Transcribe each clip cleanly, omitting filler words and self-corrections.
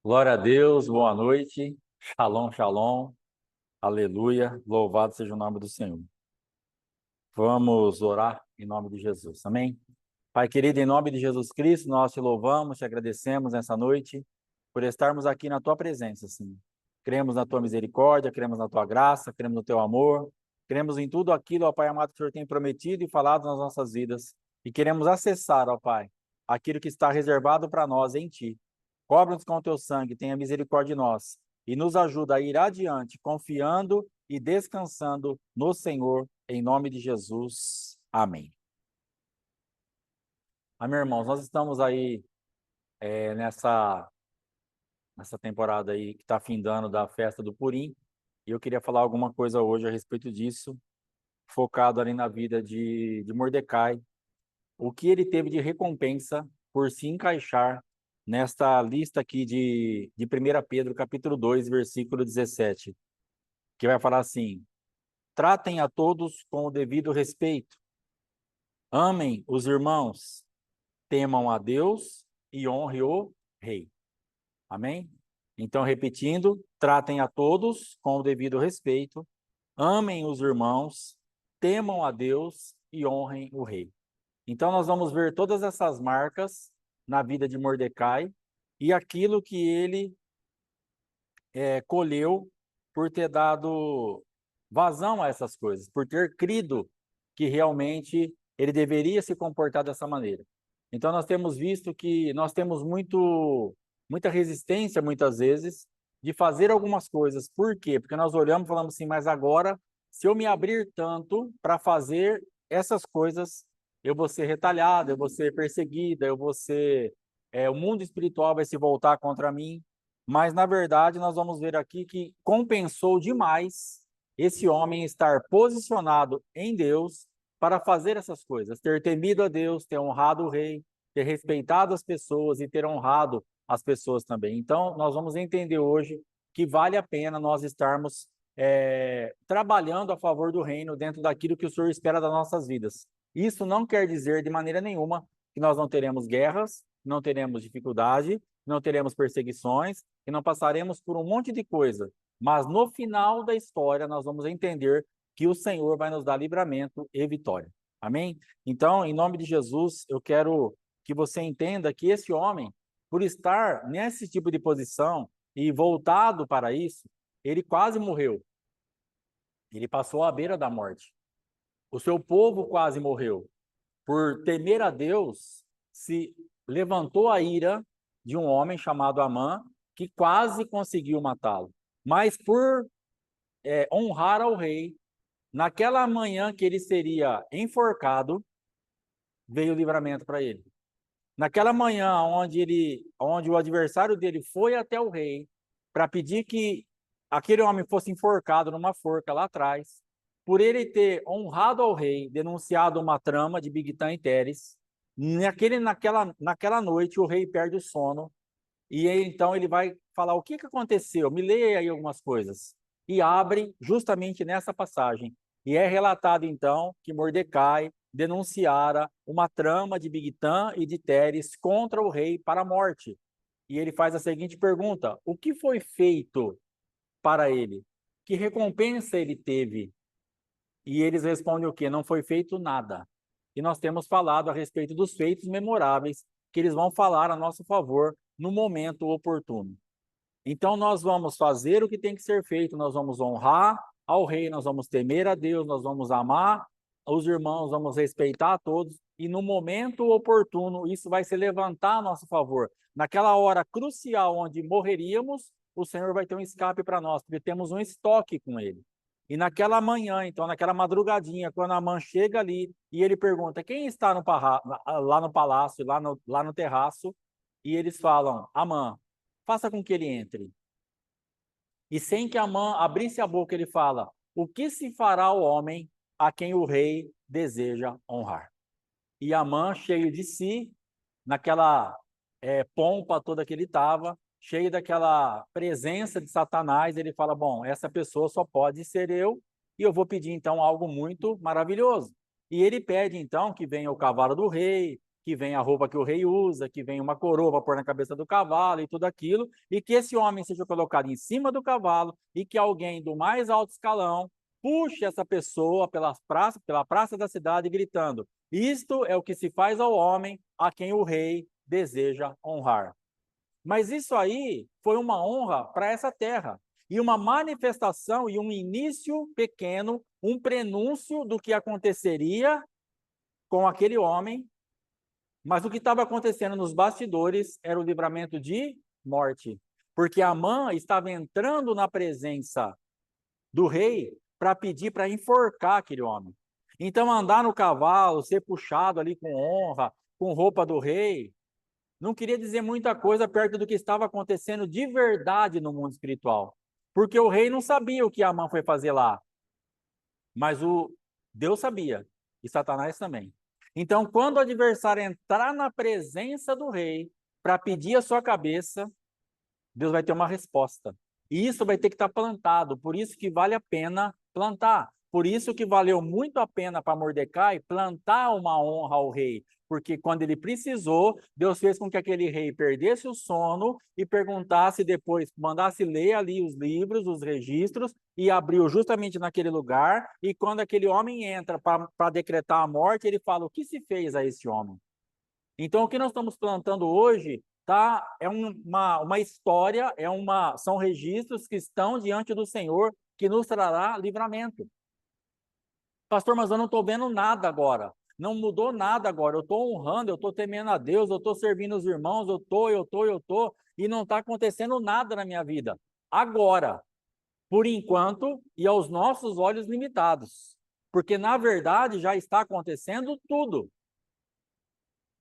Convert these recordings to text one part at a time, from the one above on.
Glória a Deus, boa noite, shalom, shalom, aleluia, louvado seja o nome do Senhor. Vamos orar em nome de Jesus, amém? Pai querido, em nome de Jesus Cristo, nós te louvamos, te agradecemos nessa noite por estarmos aqui na tua presença, Senhor. Cremos na tua misericórdia, cremos na tua graça, cremos no teu amor, cremos em tudo aquilo, ó Pai amado, que o Senhor tem prometido e falado nas nossas vidas e queremos acessar, ó Pai, aquilo que está reservado para nós em ti. Cobre-nos com o teu sangue, tenha misericórdia de nós e nos ajuda a ir adiante, confiando e descansando no Senhor, em nome de Jesus. Amém. Amém, irmãos, nós estamos aí nessa temporada aí que está findando da festa do Purim, e eu queria falar alguma coisa hoje a respeito disso, focado ali na vida de Mordecai, o que ele teve de recompensa por se encaixar nesta lista aqui de 1 Pedro, capítulo 2, versículo 17, que vai falar assim: tratem a todos com o devido respeito, amem os irmãos, temam a Deus e honre o rei. Amém? Então, repetindo, tratem a todos com o devido respeito, amem os irmãos, temam a Deus e honrem o rei. Então, nós vamos ver todas essas marcas na vida de Mordecai e aquilo que ele colheu por ter dado vazão a essas coisas, por ter crido que realmente ele deveria se comportar dessa maneira. Então, nós temos visto que nós temos muita resistência, muitas vezes, de fazer algumas coisas. Por quê? Porque nós olhamos e falamos assim, mas agora, se eu me abrir tanto para fazer essas coisas, eu vou ser retalhado, eu vou ser perseguida, eu vou ser... o mundo espiritual vai se voltar contra mim. Mas, na verdade, nós vamos ver aqui que compensou demais esse homem estar posicionado em Deus para fazer essas coisas, ter temido a Deus, ter honrado o rei, ter respeitado as pessoas e ter honrado as pessoas também. Então, nós vamos entender hoje que vale a pena nós estarmos trabalhando a favor do reino dentro daquilo que o Senhor espera das nossas vidas. Isso não quer dizer de maneira nenhuma que nós não teremos guerras, não teremos dificuldade, não teremos perseguições e não passaremos por um monte de coisa. Mas no final da história nós vamos entender que o Senhor vai nos dar livramento e vitória. Amém? Então, em nome de Jesus, eu quero que você entenda que esse homem, por estar nesse tipo de posição e voltado para isso, ele quase morreu. Ele passou à beira da morte. O seu povo quase morreu. Por temer a Deus, se levantou a ira de um homem chamado Amã, que quase conseguiu matá-lo. Mas por honrar ao rei, naquela manhã que ele seria enforcado, veio o livramento para ele. Naquela manhã onde o adversário dele foi até o rei para pedir que aquele homem fosse enforcado numa forca lá atrás, por ele ter honrado ao rei, denunciado uma trama de Bigtan e Teres, naquela noite o rei perde o sono e então ele vai falar o que aconteceu, me leia aí algumas coisas. E abre justamente nessa passagem. E é relatado então que Mordecai denunciara uma trama de Bigtan e de Teres contra o rei para a morte. E ele faz a seguinte pergunta: o que foi feito para ele? Que recompensa ele teve? E eles respondem o quê? Não foi feito nada. E nós temos falado a respeito dos feitos memoráveis que eles vão falar a nosso favor no momento oportuno. Então, nós vamos fazer o que tem que ser feito, nós vamos honrar ao rei, nós vamos temer a Deus, nós vamos amar os irmãos, vamos respeitar a todos, e no momento oportuno, isso vai se levantar a nosso favor. Naquela hora crucial onde morreríamos, o Senhor vai ter um escape para nós, porque temos um estoque com ele. E naquela manhã, então, naquela madrugadinha, quando Amã chega ali e ele pergunta quem está lá no palácio, lá no terraço, e eles falam, Amã, faça com que ele entre. E sem que Amã abrisse a boca, ele fala, o que se fará ao homem a quem o rei deseja honrar? E Amã, cheio de si, naquela pompa toda que ele estava, cheio daquela presença de Satanás, ele fala, bom, essa pessoa só pode ser eu, e eu vou pedir então algo muito maravilhoso. E ele pede então que venha o cavalo do rei, que vem a roupa que o rei usa, que vem uma coroa para pôr na cabeça do cavalo e tudo aquilo, e que esse homem seja colocado em cima do cavalo e que alguém do mais alto escalão puxe essa pessoa pela praça da cidade gritando: isto é o que se faz ao homem a quem o rei deseja honrar. Mas isso aí foi uma honra para essa terra e uma manifestação e um início pequeno, um prenúncio do que aconteceria com aquele homem, mas o que estava acontecendo nos bastidores era o livramento de morte, porque Amã estava entrando na presença do rei para pedir para enforcar aquele homem. Então, andar no cavalo, ser puxado ali com honra, com roupa do rei, não queria dizer muita coisa perto do que estava acontecendo de verdade no mundo espiritual. Porque o rei não sabia o que Amã foi fazer lá, mas o Deus sabia, e Satanás também. Então, quando o adversário entrar na presença do rei para pedir a sua cabeça, Deus vai ter uma resposta. E isso vai ter que estar plantado, por isso que vale a pena plantar. Por isso que valeu muito a pena para Mordecai plantar uma honra ao rei, porque quando ele precisou, Deus fez com que aquele rei perdesse o sono e perguntasse depois, mandasse ler ali os livros, os registros, e abriu justamente naquele lugar, e quando aquele homem entra para decretar a morte, ele fala: o que se fez a esse homem? Então, o que nós estamos plantando hoje é uma história, são registros que estão diante do Senhor que nos trará livramento. Pastor, mas eu não estou vendo nada agora. Não mudou nada agora. Eu estou honrando, eu estou temendo a Deus, eu estou servindo os irmãos, eu estou, e não está acontecendo nada na minha vida. Agora, por enquanto, e aos nossos olhos limitados. Porque, na verdade, já está acontecendo tudo.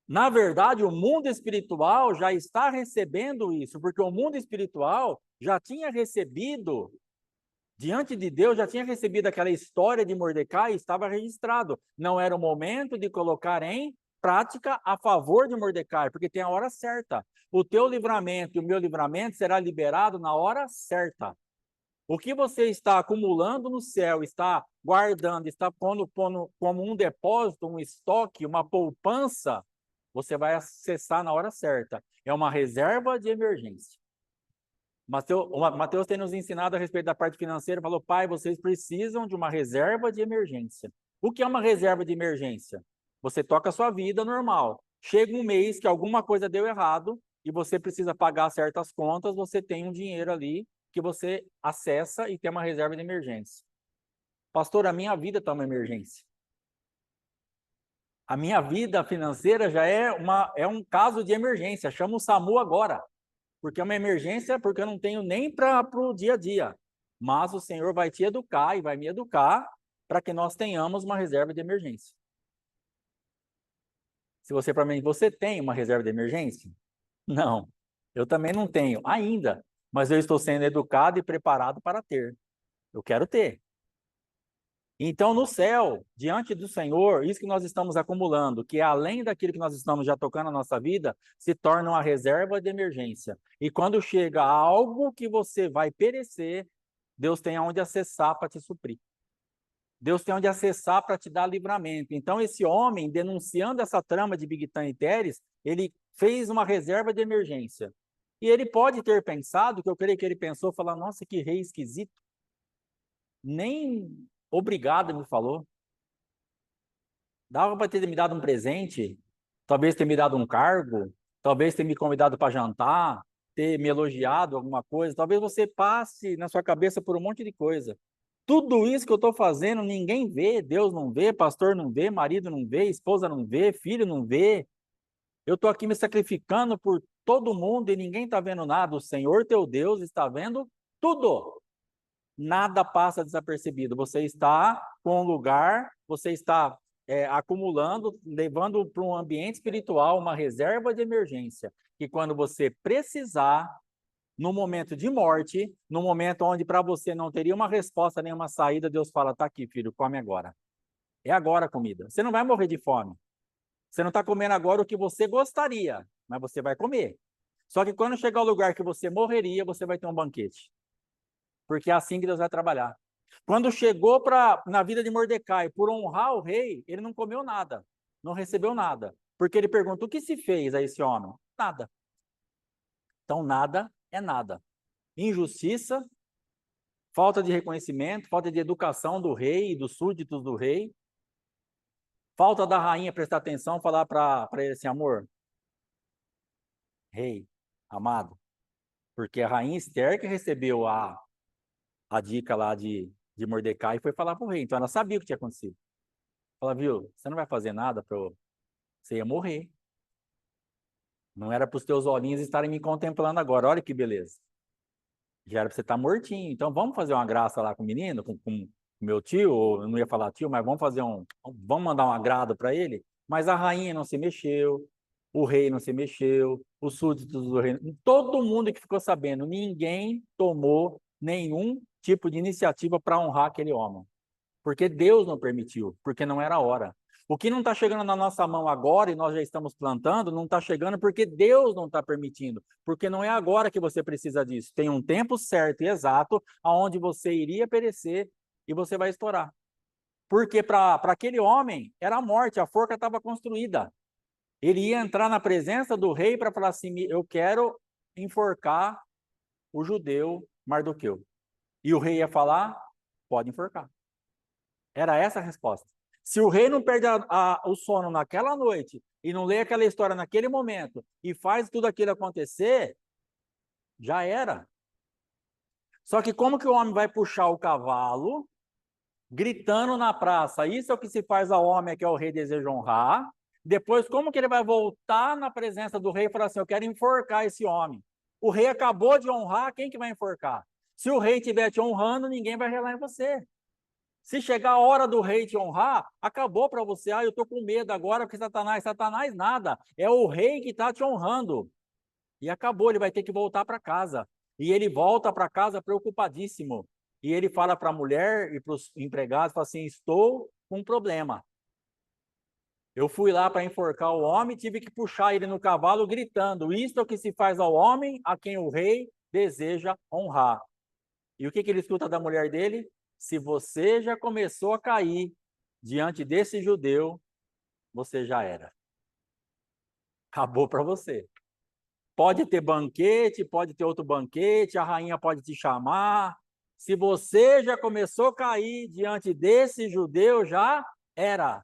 Na verdade, o mundo espiritual já está recebendo isso, porque o mundo espiritual já tinha recebido, diante de Deus, já tinha recebido aquela história de Mordecai e estava registrado. Não era o momento de colocar em prática a favor de Mordecai, porque tem a hora certa. O teu livramento e o meu livramento será liberado na hora certa. O que você está acumulando no céu, está guardando, está pondo como um depósito, um estoque, uma poupança, você vai acessar na hora certa. É uma reserva de emergência. Mateus tem nos ensinado a respeito da parte financeira, falou: pai, vocês precisam de uma reserva de emergência. O que é uma reserva de emergência? Você toca a sua vida normal. Chega um mês que alguma coisa deu errado e você precisa pagar certas contas, você tem um dinheiro ali que você acessa e tem uma reserva de emergência. Pastor, a minha vida está uma emergência. A minha vida financeira já é um caso de emergência. Chama o SAMU agora, porque é uma emergência, porque eu não tenho nem para o dia a dia. Mas o Senhor vai te educar e vai me educar para que nós tenhamos uma reserva de emergência. Se você, para mim, você tem uma reserva de emergência? Não, eu também não tenho ainda, mas eu estou sendo educado e preparado para ter. Eu quero ter. Então, no céu, diante do Senhor, isso que nós estamos acumulando, que é além daquilo que nós estamos já tocando na nossa vida, se torna uma reserva de emergência. E quando chega algo que você vai perecer, Deus tem aonde acessar para te suprir. Deus tem onde acessar para te dar livramento. Então, esse homem, denunciando essa trama de Bigtan e Teres, ele fez uma reserva de emergência. E ele pode ter pensado, que eu creio que ele pensou, falar: nossa, que rei esquisito. Nem obrigado me falou. Dava para ter me dado um presente, talvez ter me dado um cargo, talvez ter me convidado para jantar, ter me elogiado alguma coisa. Talvez você passe na sua cabeça por um monte de coisa. Tudo isso que eu estou fazendo, ninguém vê, Deus não vê, pastor não vê, marido não vê, esposa não vê, filho não vê. Eu estou aqui me sacrificando por todo mundo e ninguém está vendo nada. O Senhor teu Deus está vendo tudo. Nada passa desapercebido. Você está com um lugar, você está acumulando, levando para um ambiente espiritual uma reserva de emergência, que quando você precisar, no momento de morte, no momento onde para você não teria uma resposta, nem uma saída, Deus fala: tá aqui, filho, come agora. É agora a comida. Você não vai morrer de fome. Você não está comendo agora o que você gostaria, mas você vai comer. Só que quando chegar ao lugar que você morreria, você vai ter um banquete. Porque é assim que Deus vai trabalhar. Quando chegou na vida de Mordecai, por honrar o rei, ele não comeu nada, não recebeu nada. Porque ele pergunta, o que se fez a esse homem? Nada. Então, nada é nada. Injustiça, falta de reconhecimento, falta de educação do rei e dos súditos do rei, falta da rainha prestar atenção, falar para ele assim, amor, rei, amado, porque a rainha Esther que recebeu a dica lá de Mordecai foi falar para o rei, então ela sabia o que tinha acontecido. Ela viu, você não vai fazer nada, você ia morrer. Não era para os teus olhinhos estarem me contemplando agora, olha que beleza. Já era para você estar mortinho, então vamos fazer uma graça lá com o menino, com meu tio, ou eu não ia falar tio, mas vamos mandar um agrado para ele. Mas a rainha não se mexeu, o rei não se mexeu, os súditos do rei, todo mundo que ficou sabendo, ninguém tomou nenhum tipo de iniciativa para honrar aquele homem. Porque Deus não permitiu, porque não era a hora. O que não está chegando na nossa mão agora e nós já estamos plantando, não está chegando porque Deus não está permitindo, porque não é agora que você precisa disso. Tem um tempo certo e exato aonde você iria perecer e você vai estourar. Porque para aquele homem era a morte, a forca estava construída. Ele ia entrar na presença do rei para falar assim: eu quero enforcar o judeu Mardoqueu. E o rei ia falar: pode enforcar. Era essa a resposta. Se o rei não perde o sono naquela noite e não lê aquela história naquele momento e faz tudo aquilo acontecer, já era. Só que como que o homem vai puxar o cavalo, gritando na praça, isso é o que se faz ao homem que é o rei deseja honrar, depois como que ele vai voltar na presença do rei e falar assim, eu quero enforcar esse homem. O rei acabou de honrar, quem que vai enforcar? Se o rei estiver te honrando, ninguém vai relar em você. Se chegar a hora do rei te honrar, acabou para você. Ah, eu estou com medo agora porque Satanás nada. É o rei que está te honrando. E acabou, ele vai ter que voltar para casa. E ele volta para casa preocupadíssimo. E ele fala para a mulher e para os empregados, fala assim, estou com um problema. Eu fui lá para enforcar o homem, tive que puxar ele no cavalo gritando, isto é o que se faz ao homem a quem o rei deseja honrar. E o que ele escuta da mulher dele? Se você já começou a cair diante desse judeu, você já era. Acabou para você. Pode ter banquete, pode ter outro banquete, a rainha pode te chamar. Se você já começou a cair diante desse judeu, já era.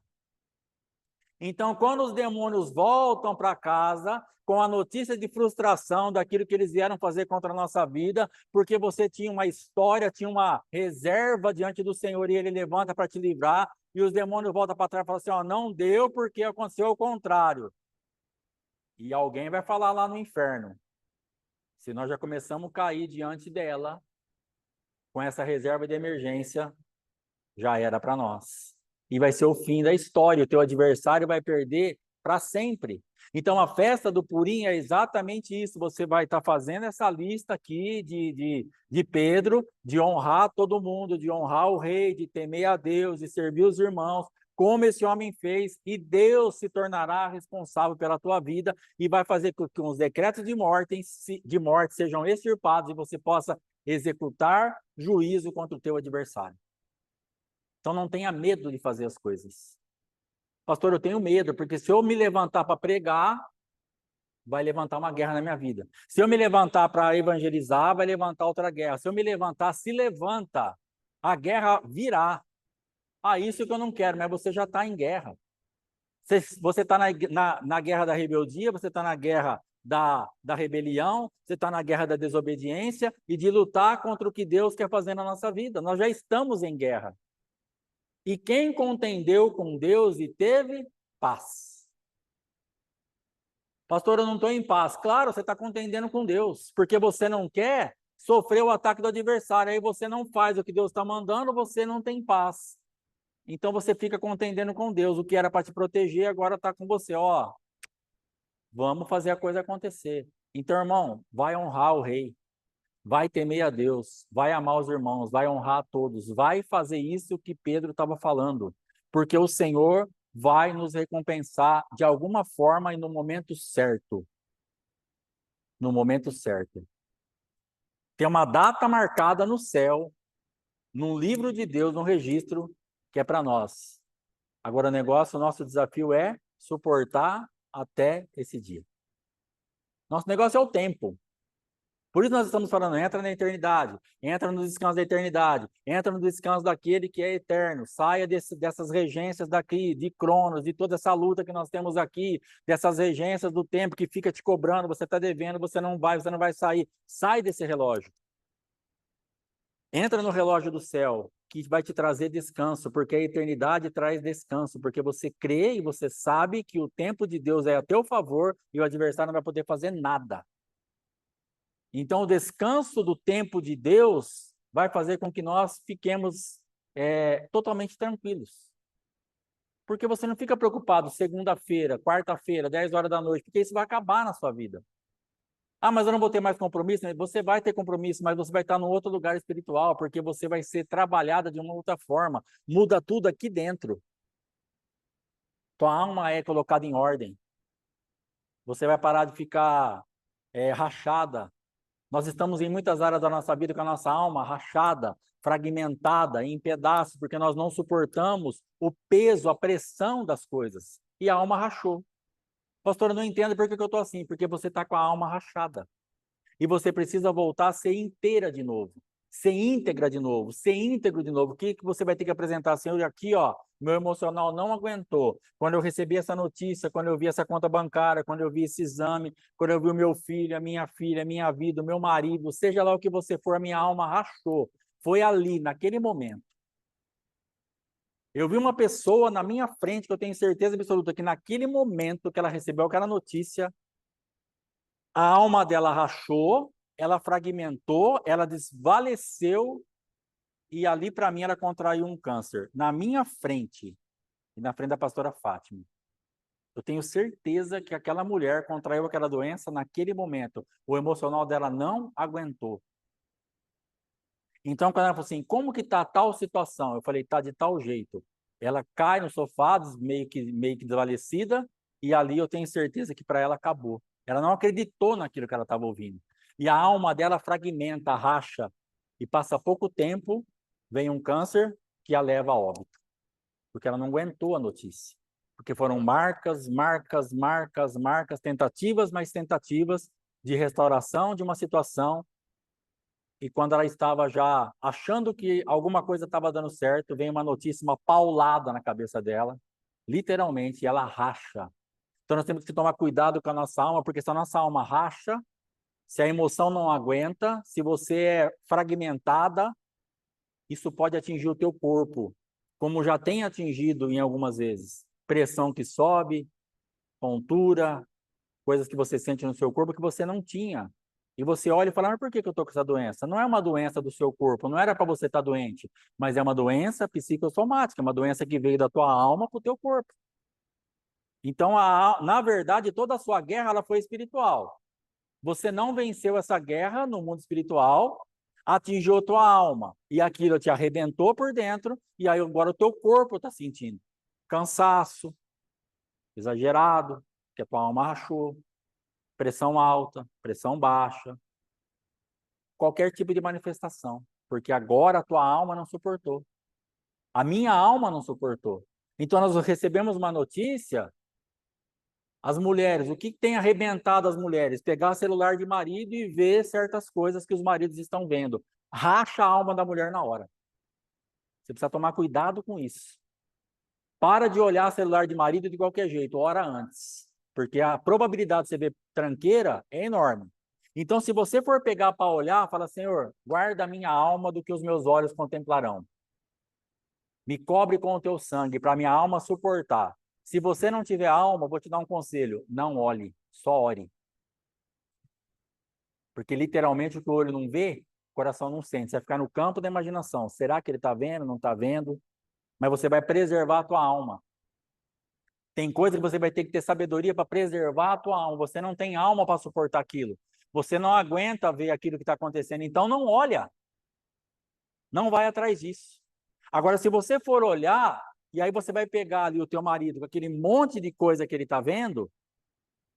Então, quando os demônios voltam para casa com a notícia de frustração daquilo que eles vieram fazer contra a nossa vida, porque você tinha uma história, tinha uma reserva diante do Senhor e ele levanta para te livrar, e os demônios voltam para trás e falam assim, ó, não deu porque aconteceu o contrário. E alguém vai falar lá no inferno, se nós já começamos a cair diante dela, com essa reserva de emergência, já era para nós. E vai ser o fim da história, o teu adversário vai perder para sempre. Então, a festa do Purim é exatamente isso, você vai estar fazendo essa lista aqui de Pedro, de honrar todo mundo, de honrar o rei, de temer a Deus, de servir os irmãos, como esse homem fez, e Deus se tornará responsável pela tua vida e vai fazer com que os decretos de morte sejam extirpados e você possa executar juízo contra o teu adversário. Então não tenha medo de fazer as coisas. Pastor, eu tenho medo, porque se eu me levantar para pregar, vai levantar uma guerra na minha vida. Se eu me levantar para evangelizar, vai levantar outra guerra. Se eu me levantar, se levanta, a guerra virá. Ah, isso que eu não quero, mas você já está em guerra. Você está na guerra da rebeldia, você está na guerra da rebelião, você está na guerra da desobediência e de lutar contra o que Deus quer fazer na nossa vida. Nós já estamos em guerra. E quem contendeu com Deus e teve paz. Pastor, eu não estou em paz. Claro, você está contendendo com Deus, porque você não quer sofrer o ataque do adversário. Aí você não faz o que Deus está mandando, você não tem paz. Então você fica contendendo com Deus. O que era para te proteger agora está com você. Ó, vamos fazer a coisa acontecer. Então, irmão, vai honrar o rei. Vai temer a Deus, vai amar os irmãos, vai honrar a todos, vai fazer isso que Pedro estava falando, porque o Senhor vai nos recompensar de alguma forma e no momento certo. No momento certo. Tem uma data marcada no céu, num livro de Deus, num registro, que é para nós. Agora o nosso desafio é suportar até esse dia. Nosso negócio é o tempo. Por isso nós estamos falando, entra na eternidade, entra no descanso da eternidade, entra no descanso daquele que é eterno, saia dessas regências daqui, de Cronos, de toda essa luta que nós temos aqui, dessas regências do tempo que fica te cobrando, você está devendo, você não vai sair. Sai desse relógio. Entra no relógio do céu, que vai te trazer descanso, porque a eternidade traz descanso, porque você crê e você sabe que o tempo de Deus é a teu favor e o adversário não vai poder fazer nada. Então, o descanso do tempo de Deus vai fazer com que nós fiquemos totalmente tranquilos. Porque você não fica preocupado segunda-feira, quarta-feira, 10 horas da noite, porque isso vai acabar na sua vida. Ah, mas eu não vou ter mais compromisso. Você vai ter compromisso, mas você vai estar num outro lugar espiritual, porque você vai ser trabalhada de uma outra forma. Muda tudo aqui dentro. Tua alma é colocada em ordem. Você vai parar de ficar rachada. Nós estamos em muitas áreas da nossa vida com a nossa alma rachada, fragmentada, em pedaços, porque nós não suportamos o peso, a pressão das coisas. E a alma rachou. Pastor, eu não entendo por que eu estou assim, porque você está com a alma rachada. E você precisa voltar a ser inteira de novo, ser íntegra de novo, ser íntegro de novo. O que você vai ter que apresentar? Senhor, aqui, ó, meu emocional não aguentou. Quando eu recebi essa notícia, quando eu vi essa conta bancária, quando eu vi esse exame, quando eu vi o meu filho, a minha filha, a minha vida, o meu marido, seja lá o que você for, a minha alma rachou. Foi ali, naquele momento. Eu vi uma pessoa na minha frente que eu tenho certeza absoluta que naquele momento que ela recebeu aquela notícia, a alma dela rachou, ela fragmentou, ela desvaleceu e ali para mim ela contraiu um câncer. Na minha frente e na frente da pastora Fátima. Eu tenho certeza que aquela mulher contraiu aquela doença naquele momento. O emocional dela não aguentou. Então, quando ela falou assim, como que tá tal situação? Eu falei, tá de tal jeito. Ela cai no sofá, meio que desvalecida, e ali eu tenho certeza que para ela acabou. Ela não acreditou naquilo que ela estava ouvindo. E a alma dela fragmenta, racha, e passa pouco tempo, vem um câncer que a leva a óbito. Porque ela não aguentou a notícia. Porque foram marcas, marcas, marcas, marcas, tentativas, mais tentativas de restauração de uma situação. E quando ela estava já achando que alguma coisa estava dando certo, vem uma notícia, uma paulada na cabeça dela, literalmente, e ela racha. Então nós temos que tomar cuidado com a nossa alma, porque se a nossa alma racha, se a emoção não aguenta, se você é fragmentada, isso pode atingir o teu corpo, como já tem atingido em algumas vezes. Pressão que sobe, tontura, coisas que você sente no seu corpo que você não tinha. E você olha e fala, mas por que eu estou com essa doença? Não é uma doença do seu corpo, não era para você estar doente, mas é uma doença psicossomática, uma doença que veio da tua alma para o teu corpo. Então, na verdade, toda a sua guerra ela foi espiritual. Você não venceu essa guerra no mundo espiritual, atingiu a tua alma, e aquilo te arrebentou por dentro, e aí agora o teu corpo está sentindo cansaço, exagerado, que a tua alma rachou, pressão alta, pressão baixa, qualquer tipo de manifestação, porque agora a tua alma não suportou. A minha alma não suportou. Então nós recebemos uma notícia, as mulheres, o que tem arrebentado as mulheres? Pegar o celular de marido e ver certas coisas que os maridos estão vendo. Racha a alma da mulher na hora. Você precisa tomar cuidado com isso. Para de olhar celular de marido de qualquer jeito, hora antes. Porque a probabilidade de você ver tranqueira é enorme. Então, se você for pegar para olhar, fala, Senhor, guarda a minha alma do que os meus olhos contemplarão. Me cobre com o teu sangue, para minha alma suportar. Se você não tiver alma, vou te dar um conselho. Não olhe, só ore. Porque literalmente o que o olho não vê, o coração não sente. Você vai ficar no campo da imaginação. Será que ele está vendo, não está vendo? Mas você vai preservar a tua alma. Tem coisa que você vai ter que ter sabedoria para preservar a tua alma. Você não tem alma para suportar aquilo. Você não aguenta ver aquilo que está acontecendo. Então não olha. Não vai atrás disso. Agora, se você for olhar, e aí você vai pegar ali o teu marido com aquele monte de coisa que ele está vendo,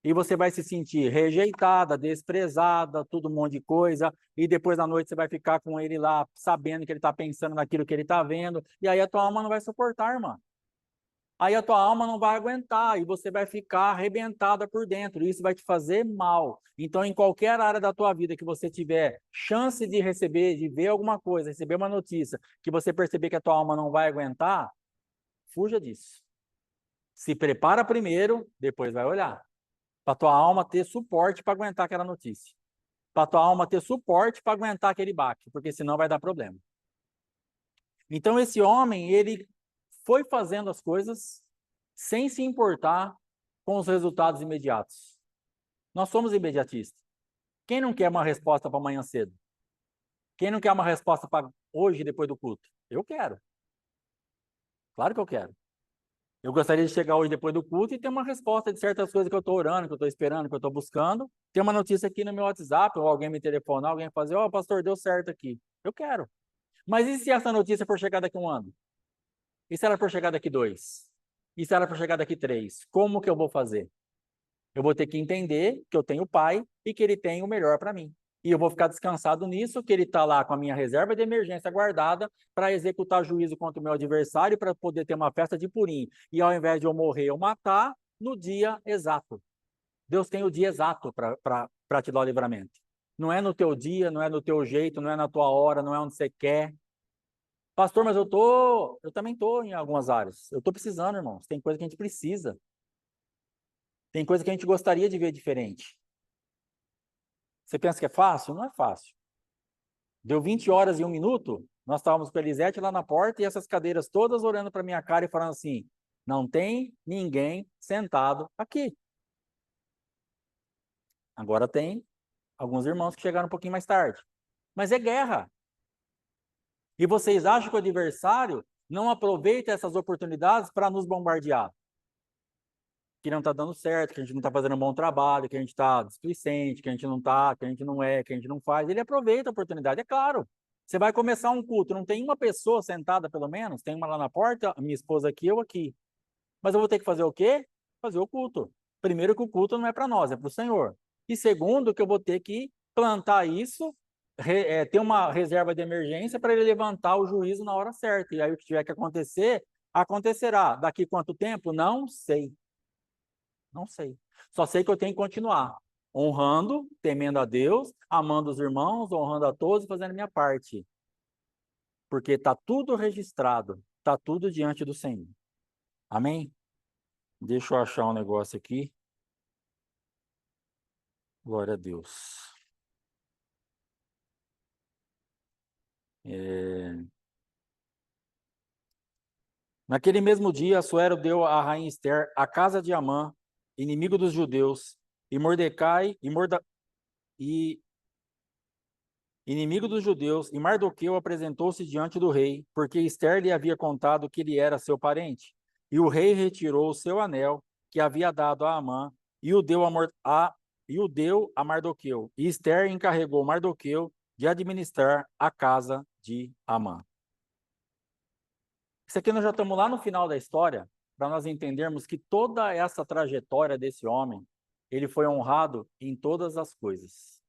e você vai se sentir rejeitada, desprezada, tudo um monte de coisa, e depois da noite você vai ficar com ele lá, sabendo que ele está pensando naquilo que ele está vendo, e aí a tua alma não vai suportar, irmã. aí a tua alma não vai aguentar e você vai ficar arrebentada por dentro. Isso vai te fazer mal. Então, em qualquer área da tua vida que você tiver chance de receber, de ver alguma coisa, receber uma notícia, que você perceber que a tua alma não vai aguentar, fuja disso. Se prepara primeiro, depois vai olhar. Para tua alma ter suporte para aguentar aquela notícia. Para tua alma ter suporte para aguentar aquele baque, porque senão vai dar problema. Então, esse homem, ele foi fazendo as coisas sem se importar com os resultados imediatos. Nós somos imediatistas. Quem não quer uma resposta para amanhã cedo? Quem não quer uma resposta para hoje, depois do culto? Eu quero. Claro que eu quero. Eu gostaria de chegar hoje depois do culto e ter uma resposta de certas coisas que eu estou orando, que eu estou esperando, que eu estou buscando. Ter uma notícia aqui no meu WhatsApp, ou alguém me telefonar, alguém fazer, ó, pastor, deu certo aqui. Eu quero. Mas e se essa notícia for chegar daqui a 1 ano? E se ela for chegar daqui 2? E se ela for chegar daqui 3? Como que eu vou fazer? Eu vou ter que entender que eu tenho pai e que ele tem o melhor para mim. E eu vou ficar descansado nisso, que ele está lá com a minha reserva de emergência guardada para executar juízo contra o meu adversário, para poder ter uma festa de Purim. E ao invés de eu morrer, eu matar no dia exato. Deus tem o dia exato para te dar o livramento. Não é no teu dia, não é no teu jeito, não é na tua hora, não é onde você quer. Pastor, mas eu também estou em algumas áreas. Eu estou precisando, irmãos. Tem coisa que a gente precisa. Tem coisa que a gente gostaria de ver diferente. Você pensa que é fácil? Não é fácil. Deu 20 horas e 1 minuto, nós estávamos com a Elisete lá na porta e essas cadeiras todas olhando para minha cara e falando assim, não tem ninguém sentado aqui. Agora tem alguns irmãos que chegaram um pouquinho mais tarde. Mas é guerra. E vocês acham que o adversário não aproveita essas oportunidades para nos bombardear? Que não está dando certo, que a gente não está fazendo um bom trabalho, que a gente está displicente, que a gente não está, que a gente não é, que a gente não faz. Ele aproveita a oportunidade, é claro. Você vai começar um culto, não tem uma pessoa sentada pelo menos, tem uma lá na porta, minha esposa aqui, eu aqui. Mas eu vou ter que fazer o quê? Fazer o culto. Primeiro que o culto não é para nós, é para o Senhor. E segundo que eu vou ter que plantar isso, ter uma reserva de emergência para ele levantar o juízo na hora certa. E aí o que tiver que acontecer, acontecerá. Daqui quanto tempo? Não sei. Não sei. Só sei que eu tenho que continuar honrando, temendo a Deus, amando os irmãos, honrando a todos e fazendo a minha parte. Porque está tudo registrado, está tudo diante do Senhor. Amém? Deixa eu achar um negócio aqui. Glória a Deus. Naquele mesmo dia, Assuero deu à rainha Esther a casa de Amã, inimigo dos judeus, e Mordecai e inimigo dos judeus, e Mardoqueu apresentou-se diante do rei, porque Esther lhe havia contado que ele era seu parente. E o rei retirou o seu anel que havia dado a Amã e o deu a Mardoqueu. E Esther encarregou Mardoqueu de administrar a casa de Amã. Isso aqui nós já estamos lá no final da história, para nós entendermos que toda essa trajetória desse homem, ele foi honrado em todas as coisas.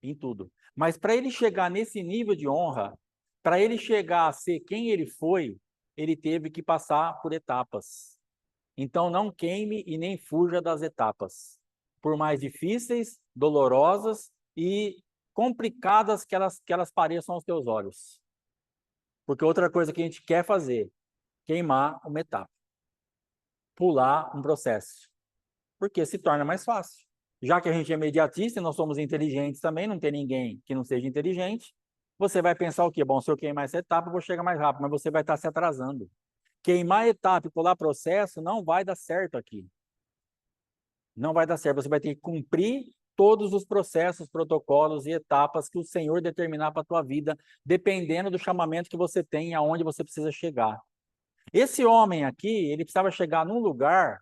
Em tudo. Mas para ele chegar nesse nível de honra, para ele chegar a ser quem ele foi, ele teve que passar por etapas. Então não queime e nem fuja das etapas. Por mais difíceis, dolorosas e complicadas que elas pareçam aos teus olhos. Porque outra coisa que a gente quer fazer, queimar uma etapa. Pular um processo. Porque se torna mais fácil. Já que a gente é imediatista e nós somos inteligentes também, não tem ninguém que não seja inteligente, você vai pensar o quê? Bom, se eu queimar essa etapa, eu vou chegar mais rápido, mas você vai estar se atrasando. Queimar etapa e pular processo não vai dar certo aqui. Não vai dar certo. Você vai ter que cumprir todos os processos, protocolos e etapas que o Senhor determinar para a tua vida, dependendo do chamamento que você tem e aonde você precisa chegar. Esse homem aqui, ele precisava chegar num lugar,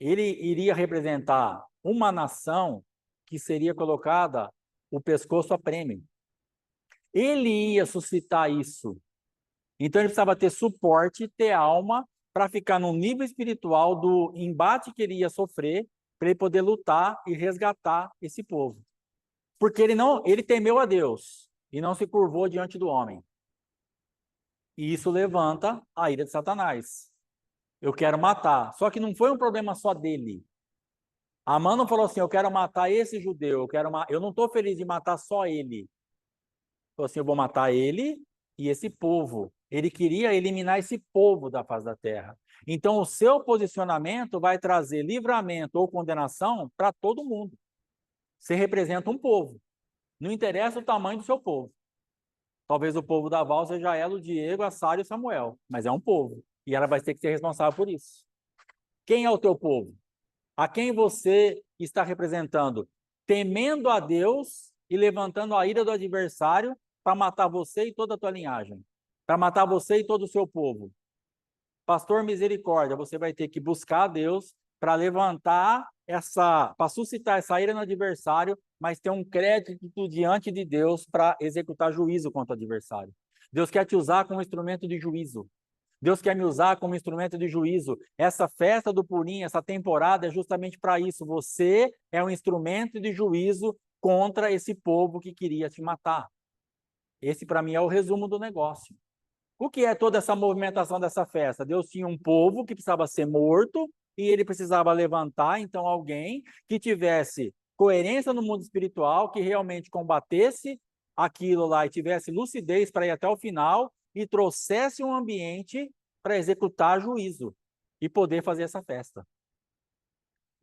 ele iria representar uma nação que seria colocada o pescoço a prêmio. Ele ia suscitar isso. Então ele precisava ter suporte, ter alma, para ficar no nível espiritual do embate que ele ia sofrer, para ele poder lutar e resgatar esse povo. Porque ele temeu a Deus e não se curvou diante do homem. E isso levanta a ira de Satanás. Eu quero matar. Só que não foi um problema só dele. Amã não falou assim, eu quero matar esse judeu, eu não estou feliz de matar só ele. Falou assim, eu vou matar ele e esse povo. Ele queria eliminar esse povo da face da terra. Então, o seu posicionamento vai trazer livramento ou condenação para todo mundo. Você representa um povo. Não interessa o tamanho do seu povo. Talvez o povo da Val seja ela, o Diego, a Sara e o Samuel, mas é um povo. E ela vai ter que ser responsável por isso. Quem é o teu povo? A quem você está representando? Temendo a Deus e levantando a ira do adversário para matar você e toda a tua linhagem, para matar você e todo o seu povo. Pastor Misericórdia, você vai ter que buscar a Deus para levantar para suscitar essa ira no adversário, mas ter um crédito diante de Deus para executar juízo contra o adversário. Deus quer te usar como instrumento de juízo. Deus quer me usar como instrumento de juízo. Essa festa do Purim, essa temporada é justamente para isso. Você é um instrumento de juízo contra esse povo que queria te matar. Esse, para mim, é o resumo do negócio. O que é toda essa movimentação dessa festa? Deus tinha um povo que precisava ser morto e ele precisava levantar, então, alguém que tivesse coerência no mundo espiritual, que realmente combatesse aquilo lá e tivesse lucidez para ir até o final e trouxesse um ambiente para executar juízo e poder fazer essa festa.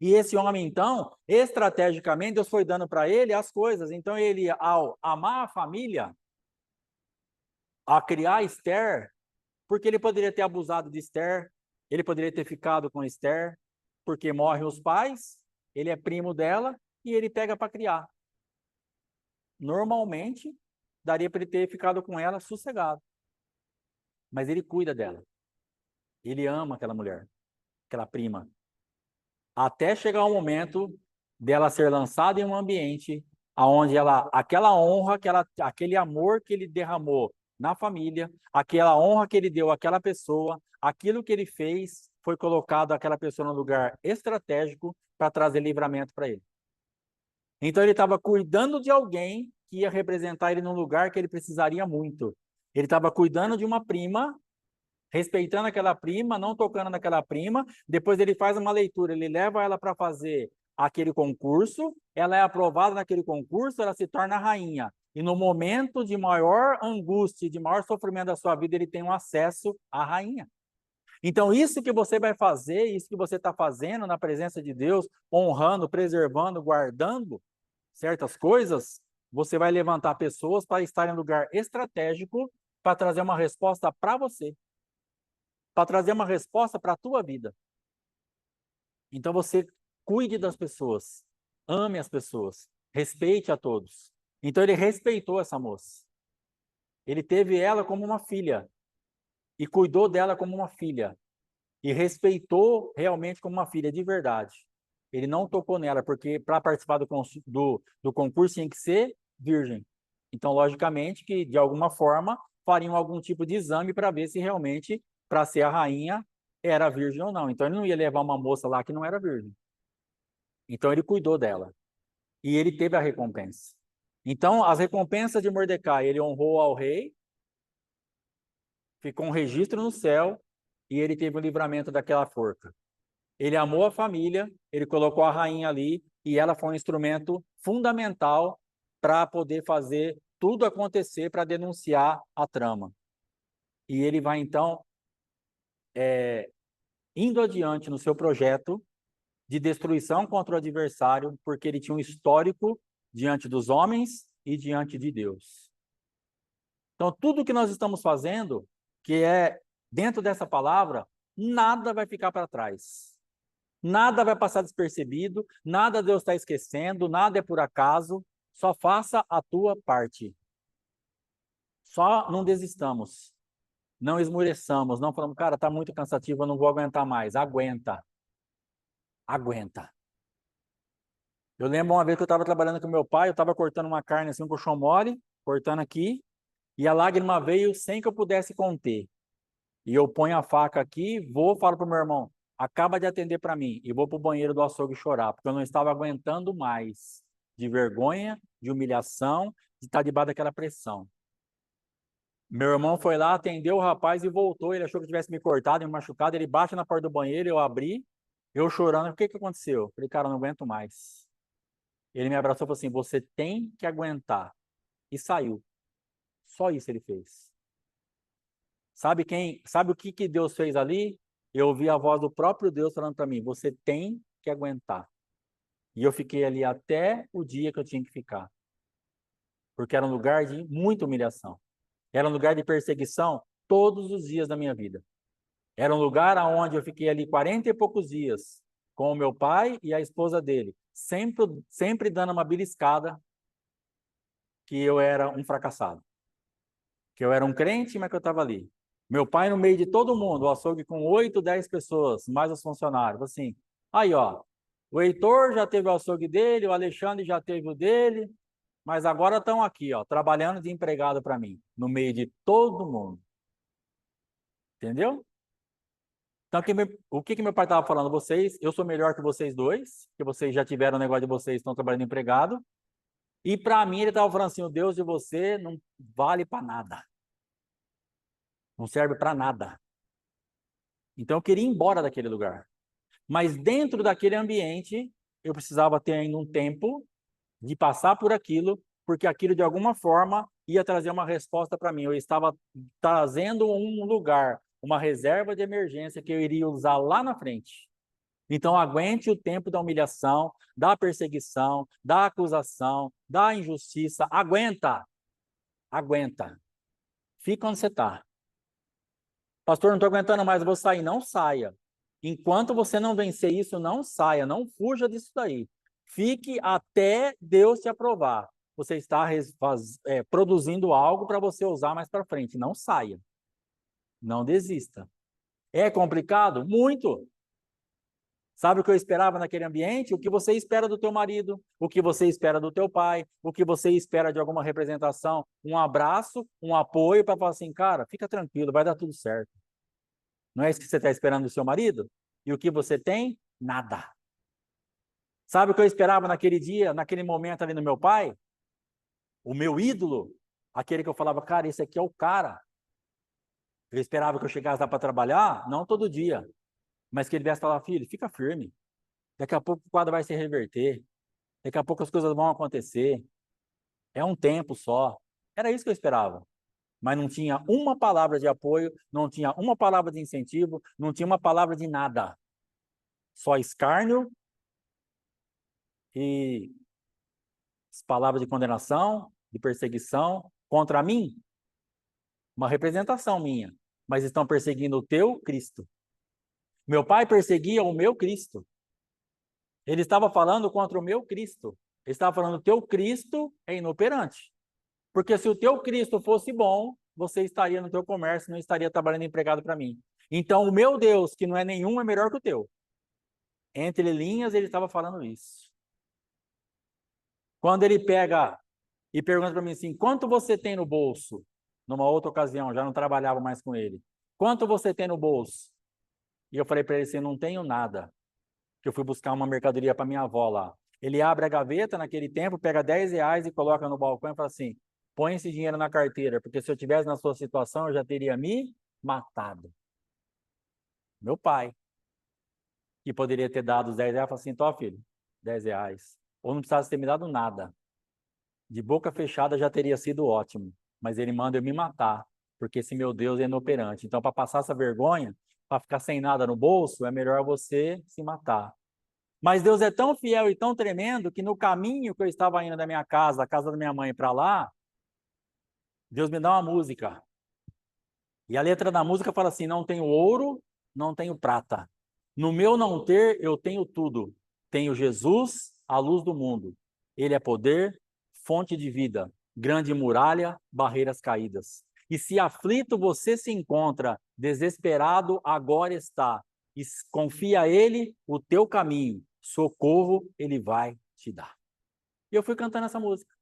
E esse homem, então, estrategicamente, Deus foi dando para ele as coisas. Então, ele, ao amar a família, a criar Esther, porque ele poderia ter abusado de Esther, ele poderia ter ficado com Esther, porque morrem os pais, ele é primo dela e ele pega para criar. Normalmente, daria para ele ter ficado com ela sossegado. Mas ele cuida dela. Ele ama aquela mulher, aquela prima. Até chegar o momento dela ser lançada em um ambiente onde aquela honra, aquele amor que ele derramou na família, aquela honra que ele deu àquela pessoa, aquilo que ele fez, foi colocado aquela pessoa no lugar estratégico para trazer livramento para ele. Então ele estava cuidando de alguém que ia representar ele num lugar que ele precisaria muito. Ele estava cuidando de uma prima, respeitando aquela prima, não tocando naquela prima. Depois ele faz uma leitura, ele leva ela para fazer aquele concurso, ela é aprovada naquele concurso, ela se torna rainha. E no momento de maior angústia, de maior sofrimento da sua vida, ele tem um acesso à rainha. Então, isso que você vai fazer, isso que você está fazendo na presença de Deus, honrando, preservando, guardando certas coisas, você vai levantar pessoas para estar em lugar estratégico para trazer uma resposta para você, para trazer uma resposta para a tua vida. Então, você cuide das pessoas, ame as pessoas, respeite a todos. Então, ele respeitou essa moça. Ele teve ela como uma filha e cuidou dela como uma filha. E respeitou realmente como uma filha de verdade. Ele não tocou nela, porque para participar do concurso tinha que ser virgem. Então, logicamente, que de alguma forma fariam algum tipo de exame para ver se realmente, para ser a rainha, era virgem ou não. Então, ele não ia levar uma moça lá que não era virgem. Então, ele cuidou dela. E ele teve a recompensa. Então, as recompensas de Mordecai, ele honrou ao rei, ficou um registro no céu, e ele teve o livramento daquela forca. Ele amou a família, ele colocou a rainha ali e ela foi um instrumento fundamental para poder fazer tudo acontecer para denunciar a trama. E ele vai, então, indo adiante no seu projeto de destruição contra o adversário, porque ele tinha um histórico diante dos homens e diante de Deus. Então, tudo que nós estamos fazendo, que é dentro dessa palavra, nada vai ficar para trás. Nada vai passar despercebido, nada Deus está esquecendo, nada é por acaso, só faça a tua parte. Só não desistamos, não esmoreçamos, não falamos, cara, está muito cansativo, eu não vou aguentar mais. Aguenta, aguenta. Eu lembro uma vez que eu estava trabalhando com meu pai, eu estava cortando uma carne assim, um colchão mole, cortando aqui, e a lágrima veio sem que eu pudesse conter. E eu ponho a faca aqui, falo para o meu irmão, acaba de atender para mim, e vou para o banheiro do açougue chorar, porque eu não estava aguentando mais de vergonha, de humilhação, de estar debaixo daquela pressão. Meu irmão foi lá, atendeu o rapaz e voltou. Ele achou que tivesse me cortado, me machucado. Ele bate na porta do banheiro, eu abri, eu chorando. O que que aconteceu? Eu falei, cara, eu não aguento mais. Ele me abraçou e falou assim: você tem que aguentar. E saiu. Só isso ele fez. Sabe o que que Deus fez ali? Eu ouvi a voz do próprio Deus falando para mim: você tem que aguentar. E eu fiquei ali até o dia que eu tinha que ficar, porque era um lugar de muita humilhação. Era um lugar de perseguição todos os dias da minha vida. Era um lugar onde eu fiquei ali 40 e poucos dias com o meu pai e a esposa dele, sempre dando uma beliscada que eu era um fracassado, que eu era um crente, mas que eu estava ali. Meu pai no meio de todo mundo, o açougue com 8, 10 pessoas, mais os funcionários, assim, aí ó, o Heitor já teve o açougue dele, o Alexandre já teve o dele, mas agora estão aqui, ó, trabalhando de empregado para mim, no meio de todo mundo. Entendeu? Então, o que que meu pai estava falando? Vocês, eu sou melhor que vocês dois, que vocês já tiveram o negócio de vocês, estão trabalhando de empregado. E para mim, ele estava falando assim: o Deus de você não vale para nada, não serve para nada. Então, eu queria ir embora daquele lugar. Mas dentro daquele ambiente, eu precisava ter ainda um tempo de passar por aquilo, porque aquilo de alguma forma ia trazer uma resposta para mim. Eu estava trazendo um lugar, uma reserva de emergência que eu iria usar lá na frente. Então, aguente o tempo da humilhação, da perseguição, da acusação, da injustiça. Aguenta, aguenta. Fica onde você está. Pastor, não estou aguentando mais, eu vou sair. Não saia. Enquanto você não vencer isso, não saia, não fuja disso daí. Fique até Deus te aprovar. Você está produzindo algo para você usar mais para frente. Não saia. Não desista. É complicado? Muito. Sabe o que eu esperava naquele ambiente? O que você espera do teu marido, o que você espera do teu pai, o que você espera de alguma representação, um abraço, um apoio para falar assim, cara, fica tranquilo, vai dar tudo certo. Não é isso que você está esperando do seu marido? E o que você tem? Nada. Sabe o que eu esperava naquele dia, naquele momento ali no meu pai? O meu ídolo, aquele que eu falava, cara, esse aqui é o cara. Eu esperava que eu chegasse lá para trabalhar, não todo dia, mas que ele viesse falar, filho, fica firme. Daqui a pouco o quadro vai se reverter. Daqui a pouco as coisas vão acontecer. É um tempo só. Era isso que eu esperava. Mas não tinha uma palavra de apoio, não tinha uma palavra de incentivo, não tinha uma palavra de nada. Só escárnio e palavras de condenação, de perseguição contra mim. Uma representação minha. Mas estão perseguindo o teu Cristo. Meu pai perseguia o meu Cristo. Ele estava falando contra o meu Cristo. Ele estava falando, o teu Cristo é inoperante. Porque se o teu Cristo fosse bom, você estaria no teu comércio, não estaria trabalhando empregado para mim. Então, o meu Deus, que não é nenhum, é melhor que o teu. Entre linhas, ele estava falando isso. Quando ele pega e pergunta para mim assim, quanto você tem no bolso? Numa outra ocasião, já não trabalhava mais com ele. Quanto você tem no bolso? E eu falei para ele assim, não tenho nada. Que eu fui buscar uma mercadoria para minha avó lá. Ele abre a gaveta naquele tempo, pega R$ 10 e coloca no balcão e fala assim, põe esse dinheiro na carteira, porque se eu tivesse na sua situação, eu já teria me matado. Meu pai, que poderia ter dado os R$ 10, falou assim, tó filho, R$ 10. Ou não precisasse ter me dado nada. De boca fechada já teria sido ótimo. Mas ele manda eu me matar, porque esse meu Deus é inoperante. Então, para passar essa vergonha, para ficar sem nada no bolso, é melhor você se matar. Mas Deus é tão fiel e tão tremendo que no caminho que eu estava indo da minha casa, da casa da minha mãe para lá, Deus me dá uma música. E a letra da música fala assim: não tenho ouro, não tenho prata. No meu não ter, eu tenho tudo. Tenho Jesus, a luz do mundo. Ele é poder, fonte de vida, grande muralha, barreiras caídas. E se aflito você se encontra, desesperado agora está. E confia a ele o teu caminho. Socorro ele vai te dar. E eu fui cantando essa música.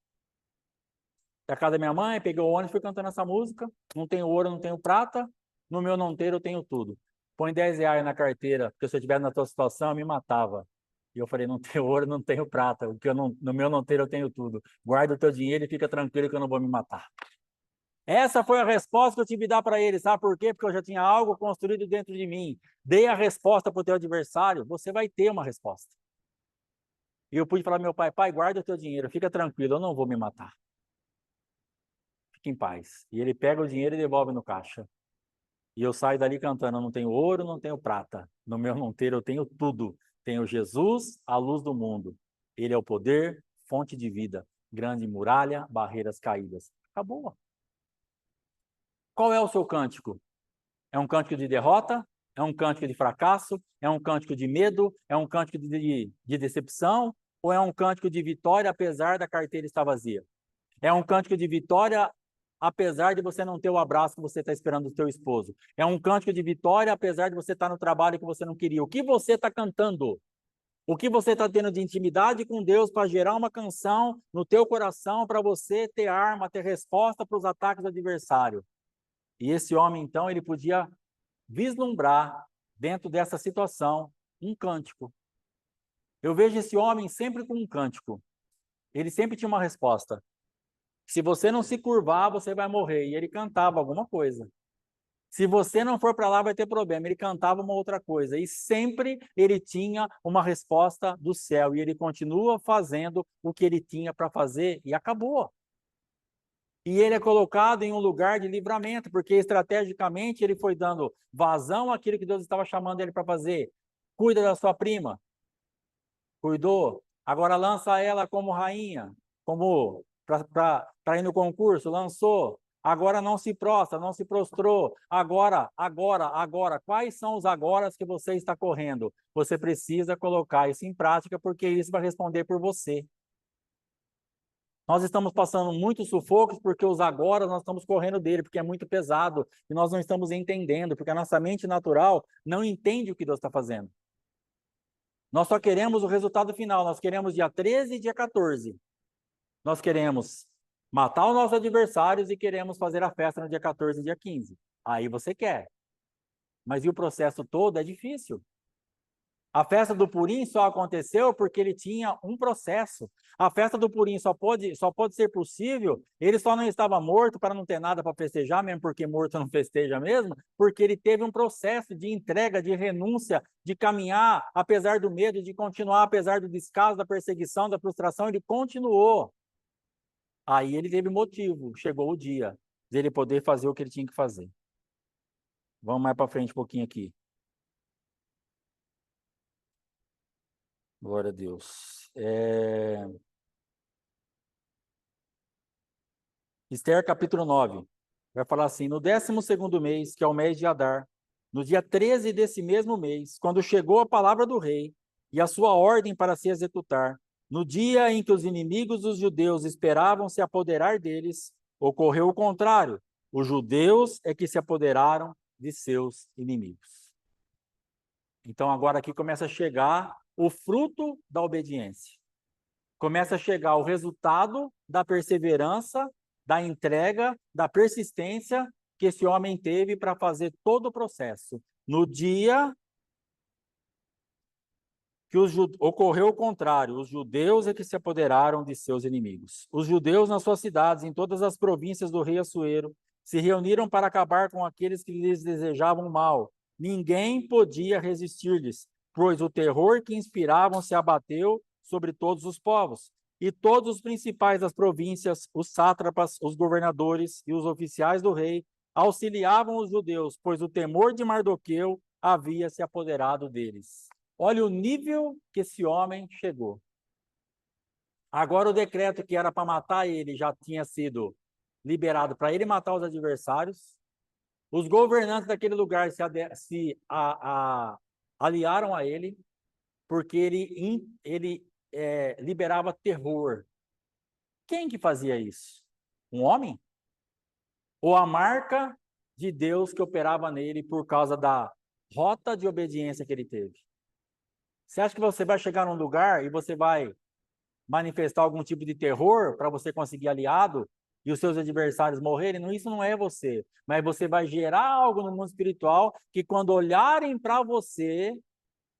Da casa da minha mãe, peguei o ônibus, fui cantando essa música. Não tenho ouro, não tenho prata. No meu não ter, eu tenho tudo. Põe R$ 10 na carteira, porque se eu estivesse na tua situação, eu me matava. E eu falei, não tenho ouro, não tenho prata. O que eu não, no meu não ter, eu tenho tudo. Guarda o teu dinheiro e fica tranquilo que eu não vou me matar. Essa foi a resposta que eu tive que dar para ele. Sabe por quê? Porque eu já tinha algo construído dentro de mim. Dei a resposta para o teu adversário, você vai ter uma resposta. E eu pude falar ao meu pai, pai, guarda o teu dinheiro, fica tranquilo, eu não vou me matar. Fique em paz. E ele pega o dinheiro e devolve no caixa. E eu saio dali cantando, eu não tenho ouro, não tenho prata. No meu monteiro eu tenho tudo. Tenho Jesus, a luz do mundo. Ele é o poder, fonte de vida. Grande muralha, barreiras caídas. Acabou. Qual é o seu cântico? É um cântico de derrota? É um cântico de fracasso? É um cântico de medo? É um cântico de decepção? Ou é um cântico de vitória, apesar da carteira estar vazia? É um cântico de vitória, apesar de você não ter o abraço que você está esperando do seu esposo. É um cântico de vitória, apesar de você estar no trabalho que você não queria. O que você está cantando? O que você está tendo de intimidade com Deus para gerar uma canção no teu coração para você ter arma, ter resposta para os ataques do adversário? E esse homem, então, ele podia vislumbrar, dentro dessa situação, um cântico. Eu vejo esse homem sempre com um cântico. Ele sempre tinha uma resposta. Se você não se curvar, você vai morrer. E ele cantava alguma coisa. Se você não for para lá, vai ter problema. Ele cantava uma outra coisa. E sempre ele tinha uma resposta do céu. E ele continua fazendo o que ele tinha para fazer e acabou. E ele é colocado em um lugar de livramento, porque estrategicamente ele foi dando vazão àquilo que Deus estava chamando ele para fazer. Cuida da sua prima. Cuidou. Agora lança ela como rainha, como para ir no concurso, lançou. Agora não se prostra, não se prostrou. Agora. Quais são os agoras que você está correndo? Você precisa colocar isso em prática, porque isso vai responder por você. Nós estamos passando muitos sufocos porque os agora nós estamos correndo dele, porque é muito pesado e nós não estamos entendendo, porque a nossa mente natural não entende o que Deus está fazendo. Nós só queremos o resultado final, nós queremos dia 13 e dia 14. Nós queremos matar os nossos adversários e queremos fazer a festa no dia 14 e dia 15. Aí você quer. Mas e o processo todo é difícil. A festa do Purim só aconteceu porque ele tinha um processo. A festa do Purim só pode ser possível, ele só não estava morto para não ter nada para festejar, mesmo porque morto não festeja mesmo, porque ele teve um processo de entrega, de renúncia, de caminhar, apesar do medo, de continuar, apesar do descaso, da perseguição, da frustração, ele continuou. Aí ele teve motivo, chegou o dia dele poder fazer o que ele tinha que fazer. Vamos mais para frente um pouquinho aqui. Glória a Deus. Esther capítulo 9. Vai falar assim: no 12º mês, que é o mês de Adar, no dia 13 desse mesmo mês, quando chegou a palavra do rei e a sua ordem para se executar, no dia em que os inimigos dos judeus esperavam se apoderar deles, ocorreu o contrário. Os judeus é que se apoderaram de seus inimigos. Então agora aqui começa a chegar o fruto da obediência. Começa a chegar o resultado da perseverança, da entrega, da persistência que esse homem teve para fazer todo o processo. No dia que ocorreu o contrário, os judeus é que se apoderaram de seus inimigos. Os judeus nas suas cidades, em todas as províncias do rei Assuero, se reuniram para acabar com aqueles que lhes desejavam mal. Ninguém podia resistir-lhes, pois o terror que inspiravam se abateu sobre todos os povos. E todos os principais das províncias, os sátrapas, os governadores e os oficiais do rei, auxiliavam os judeus, pois o temor de Mardoqueu havia se apoderado deles. Olha o nível que esse homem chegou. Agora o decreto que era para matar ele já tinha sido liberado para ele matar os adversários. Os governantes daquele lugar se aliaram a ele, porque ele liberava terror. Quem que fazia isso? Um homem? Ou a marca de Deus que operava nele por causa da rota de obediência que ele teve? Você acha que você vai chegar num lugar e você vai manifestar algum tipo de terror para você conseguir aliado e os seus adversários morrerem? Não, isso não é você. Mas você vai gerar algo no mundo espiritual que quando olharem para você,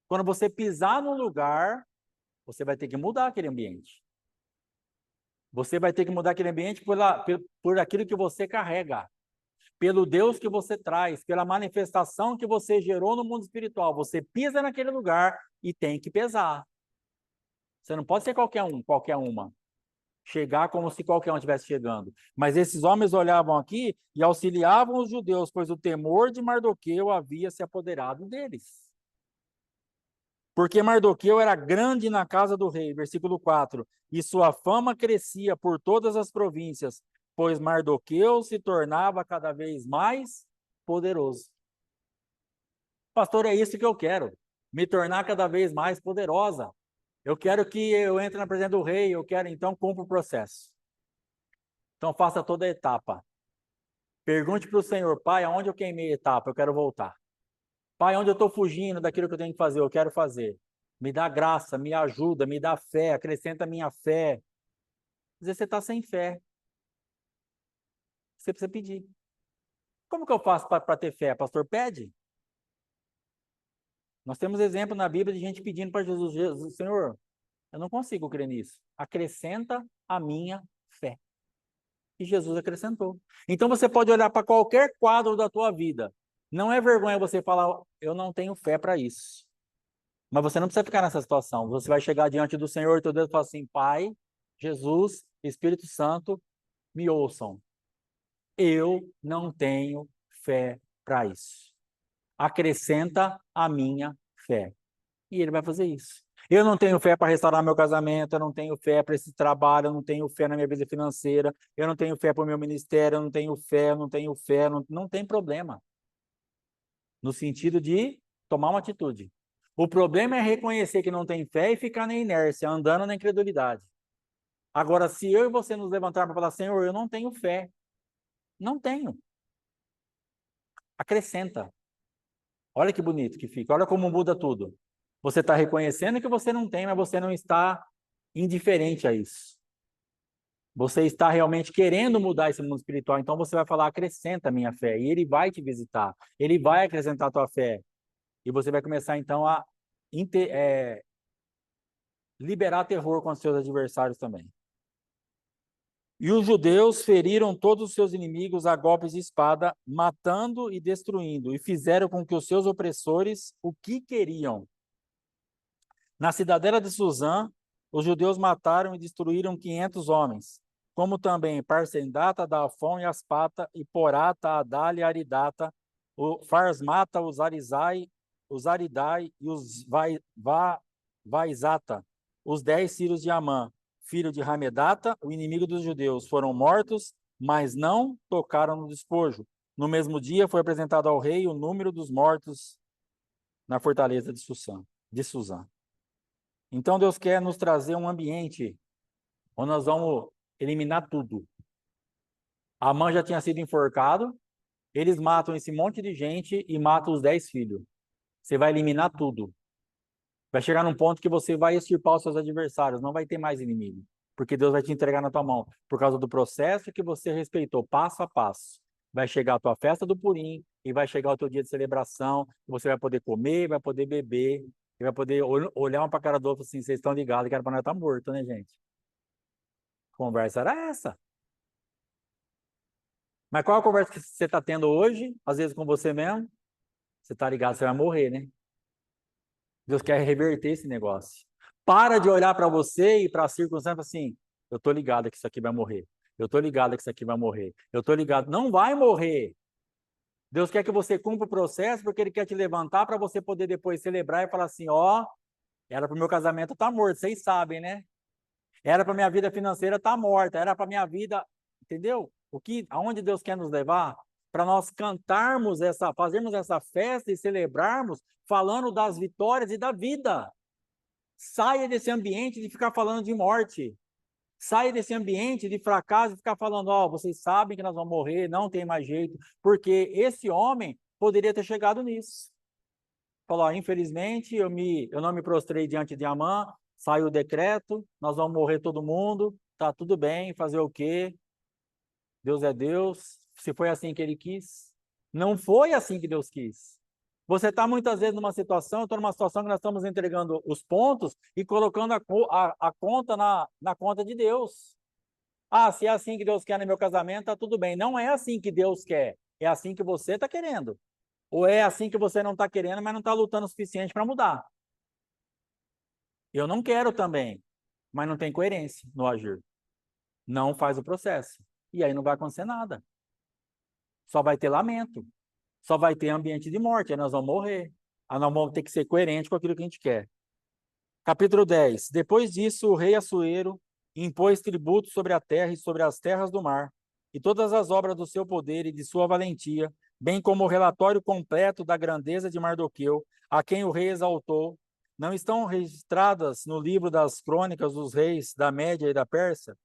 quando você pisar num lugar, você vai ter que mudar aquele ambiente. Você vai ter que mudar aquele ambiente por aquilo que você carrega, pelo Deus que você traz, pela manifestação que você gerou no mundo espiritual. Você pisa naquele lugar e tem que pesar. Você não pode ser qualquer um, qualquer uma. Chegar como se qualquer um estivesse chegando. Mas esses homens olhavam aqui e auxiliavam os judeus, pois o temor de Mardoqueu havia se apoderado deles. Porque Mardoqueu era grande na casa do rei, versículo 4, e sua fama crescia por todas as províncias, pois Mardoqueu se tornava cada vez mais poderoso. Pastor, é isso que eu quero, me tornar cada vez mais poderosa. Eu quero que eu entre na presença do rei, eu quero, então, cumpra o processo. Então, faça toda a etapa. Pergunte para o Senhor, Pai, aonde eu queimei a etapa? Eu quero voltar. Pai, onde eu estou fugindo daquilo que eu tenho que fazer? Eu quero fazer. Me dá graça, me ajuda, me dá fé, acrescenta a minha fé. Às vezes você está sem fé. Você precisa pedir. Como que eu faço para ter fé? Pastor, pede. Nós temos exemplo na Bíblia de gente pedindo para Jesus, Jesus, Senhor, eu não consigo crer nisso. Acrescenta a minha fé. E Jesus acrescentou. Então você pode olhar para qualquer quadro da tua vida. Não é vergonha você falar, eu não tenho fé para isso. Mas você não precisa ficar nessa situação. Você vai chegar diante do Senhor, teu Deus, e falar assim, Pai, Jesus, Espírito Santo, me ouçam. Eu não tenho fé para isso. Acrescenta a minha fé. E ele vai fazer isso. Eu não tenho fé para restaurar meu casamento, eu não tenho fé para esse trabalho, eu não tenho fé na minha vida financeira, eu não tenho fé para o meu ministério, eu não tenho fé, eu não tenho fé, não tem problema. No sentido de tomar uma atitude. O problema é reconhecer que não tem fé e ficar na inércia, andando na incredulidade. Agora, se eu e você nos levantar para falar, Senhor, eu não tenho fé. Não tenho. Acrescenta. Olha que bonito que fica. Olha como muda tudo. Você está reconhecendo que você não tem, mas você não está indiferente a isso. Você está realmente querendo mudar esse mundo espiritual. Então você vai falar, acrescenta a minha fé. E ele vai te visitar. Ele vai acrescentar a tua fé. E você vai começar, então, a liberar terror com os seus adversários também. E os judeus feriram todos os seus inimigos a golpes de espada, matando e destruindo, e fizeram com que os seus opressores o que queriam. Na cidadela de Suzã, os judeus mataram e destruíram 500 homens, como também Parsendata, Dafon e Aspata, e Porata, Adal e Aridata, o Farsmata, os Aridai e os Vaizata, os 10 filhos de Amã, filho de Ramedata, o inimigo dos judeus, foram mortos, mas não tocaram no despojo. No mesmo dia foi apresentado ao rei o número dos mortos na fortaleza de Suzã. Então Deus quer nos trazer um ambiente onde nós vamos eliminar tudo. Amã já tinha sido enforcado, eles matam esse monte de gente e matam os 10 filhos. Você vai eliminar tudo. Vai chegar num ponto que você vai extirpar os seus adversários, não vai ter mais inimigo, porque Deus vai te entregar na tua mão, por causa do processo que você respeitou, passo a passo. Vai chegar a tua festa do Purim, e vai chegar o teu dia de celebração, você vai poder comer, vai poder beber, e vai poder olhar um para a cara do outro assim, vocês estão ligados que era para nós estar morto, né, gente? Conversa era essa. Mas qual a conversa que você está tendo hoje, às vezes com você mesmo? Você está ligado, você vai morrer, né? Deus quer reverter esse negócio. Para de olhar para você e para a circunstância assim, eu estou ligado que isso aqui vai morrer. Eu estou ligado que isso aqui vai morrer. Eu estou ligado. Não vai morrer. Deus quer que você cumpra o processo porque Ele quer te levantar para você poder depois celebrar e falar assim, ó, era para o meu casamento estar morto, vocês sabem, né? Era para minha vida financeira estar morta, era para minha vida, entendeu? Aonde Deus quer nos levar? Para nós cantarmos fazermos essa festa e celebrarmos falando das vitórias e da vida. Saia desse ambiente de ficar falando de morte. Saia desse ambiente de fracasso e ficar falando, ó, vocês sabem que nós vamos morrer, não tem mais jeito, porque esse homem poderia ter chegado nisso. Falou, infelizmente, eu não me prostrei diante de Amã, saiu o decreto, nós vamos morrer todo mundo, tá tudo bem, fazer o quê? Deus é Deus, se foi assim que Ele quis. Não foi assim que Deus quis. Você está muitas vezes numa situação, eu estou numa situação que nós estamos entregando os pontos e colocando a conta na conta de Deus. Ah, se é assim que Deus quer no meu casamento, tá tudo bem. Não é assim que Deus quer. É assim que você está querendo. Ou é assim que você não está querendo, mas não está lutando o suficiente para mudar. Eu não quero também, mas não tem coerência no agir. Não faz o processo. E aí não vai acontecer nada. Só vai ter lamento. Só vai ter ambiente de morte. Aí nós vamos morrer. Aí nós vamos ter que ser coerente com aquilo que a gente quer. Capítulo 10. Depois disso, o rei Assuero impôs tributo sobre a terra e sobre as terras do mar, e todas as obras do seu poder e de sua valentia, bem como o relatório completo da grandeza de Mardoqueu, a quem o rei exaltou, não estão registradas no livro das crônicas dos reis da Média e da Pérsia?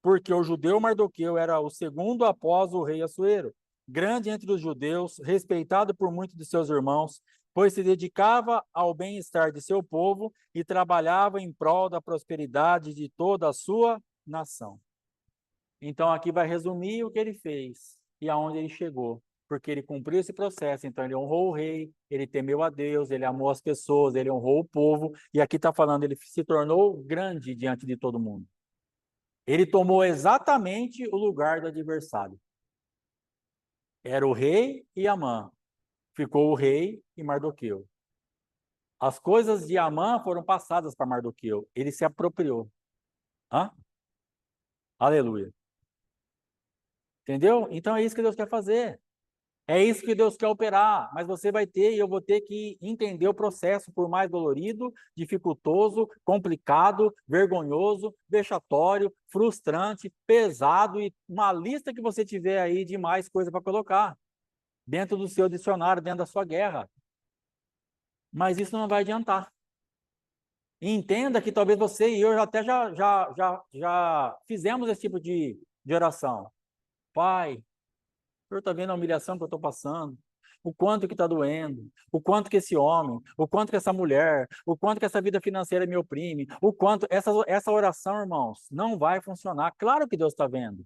Porque o judeu Mardoqueu era o segundo após o rei Assuero, grande entre os judeus, respeitado por muitos de seus irmãos, pois se dedicava ao bem-estar de seu povo e trabalhava em prol da prosperidade de toda a sua nação. Então aqui vai resumir o que ele fez e aonde ele chegou, porque ele cumpriu esse processo. Então ele honrou o rei, ele temeu a Deus, ele amou as pessoas, ele honrou o povo, e aqui está falando, ele se tornou grande diante de todo mundo. Ele tomou exatamente o lugar do adversário. Era o rei e Amã. Ficou o rei e Mardoqueu. As coisas de Amã foram passadas para Mardoqueu. Ele se apropriou. Hã? Aleluia. Entendeu? Então é isso que Deus quer fazer. É isso que Deus quer operar, mas você vai ter e eu vou ter que entender o processo, por mais dolorido, dificultoso, complicado, vergonhoso, vexatório, frustrante, pesado e uma lista que você tiver aí de mais coisa para colocar dentro do seu dicionário, dentro da sua guerra. Mas isso não vai adiantar. E entenda que talvez você e eu até já fizemos esse tipo de oração. Pai, o Senhor está vendo a humilhação que eu estou passando, o quanto que está doendo, o quanto que esse homem, o quanto que essa mulher, o quanto que essa vida financeira me oprime, o quanto essa oração, irmãos, não vai funcionar. Claro que Deus está vendo,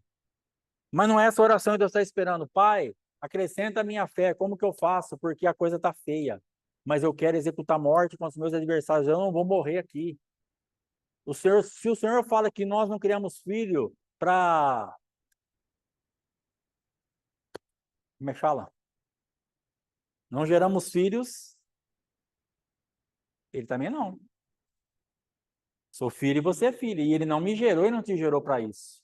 mas não é essa oração que Deus está esperando. Pai, acrescenta a minha fé, como que eu faço? Porque a coisa está feia, mas eu quero executar morte com os meus adversários, eu não vou morrer aqui. O Senhor, se o Senhor fala que nós não criamos filho para... Como é que fala? Não geramos filhos, ele também não. Sou filho e você é filho. E ele não me gerou e não te gerou para isso.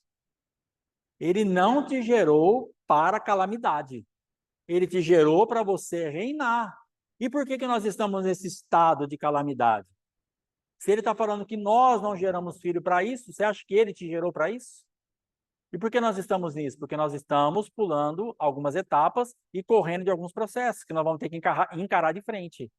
Ele não te gerou para calamidade. Ele te gerou para você reinar. E por que que nós estamos nesse estado de calamidade? Se ele está falando que nós não geramos filho para isso, você acha que ele te gerou para isso? E por que nós estamos nisso? Porque nós estamos pulando algumas etapas e correndo de alguns processos que nós vamos ter que encarar de frente.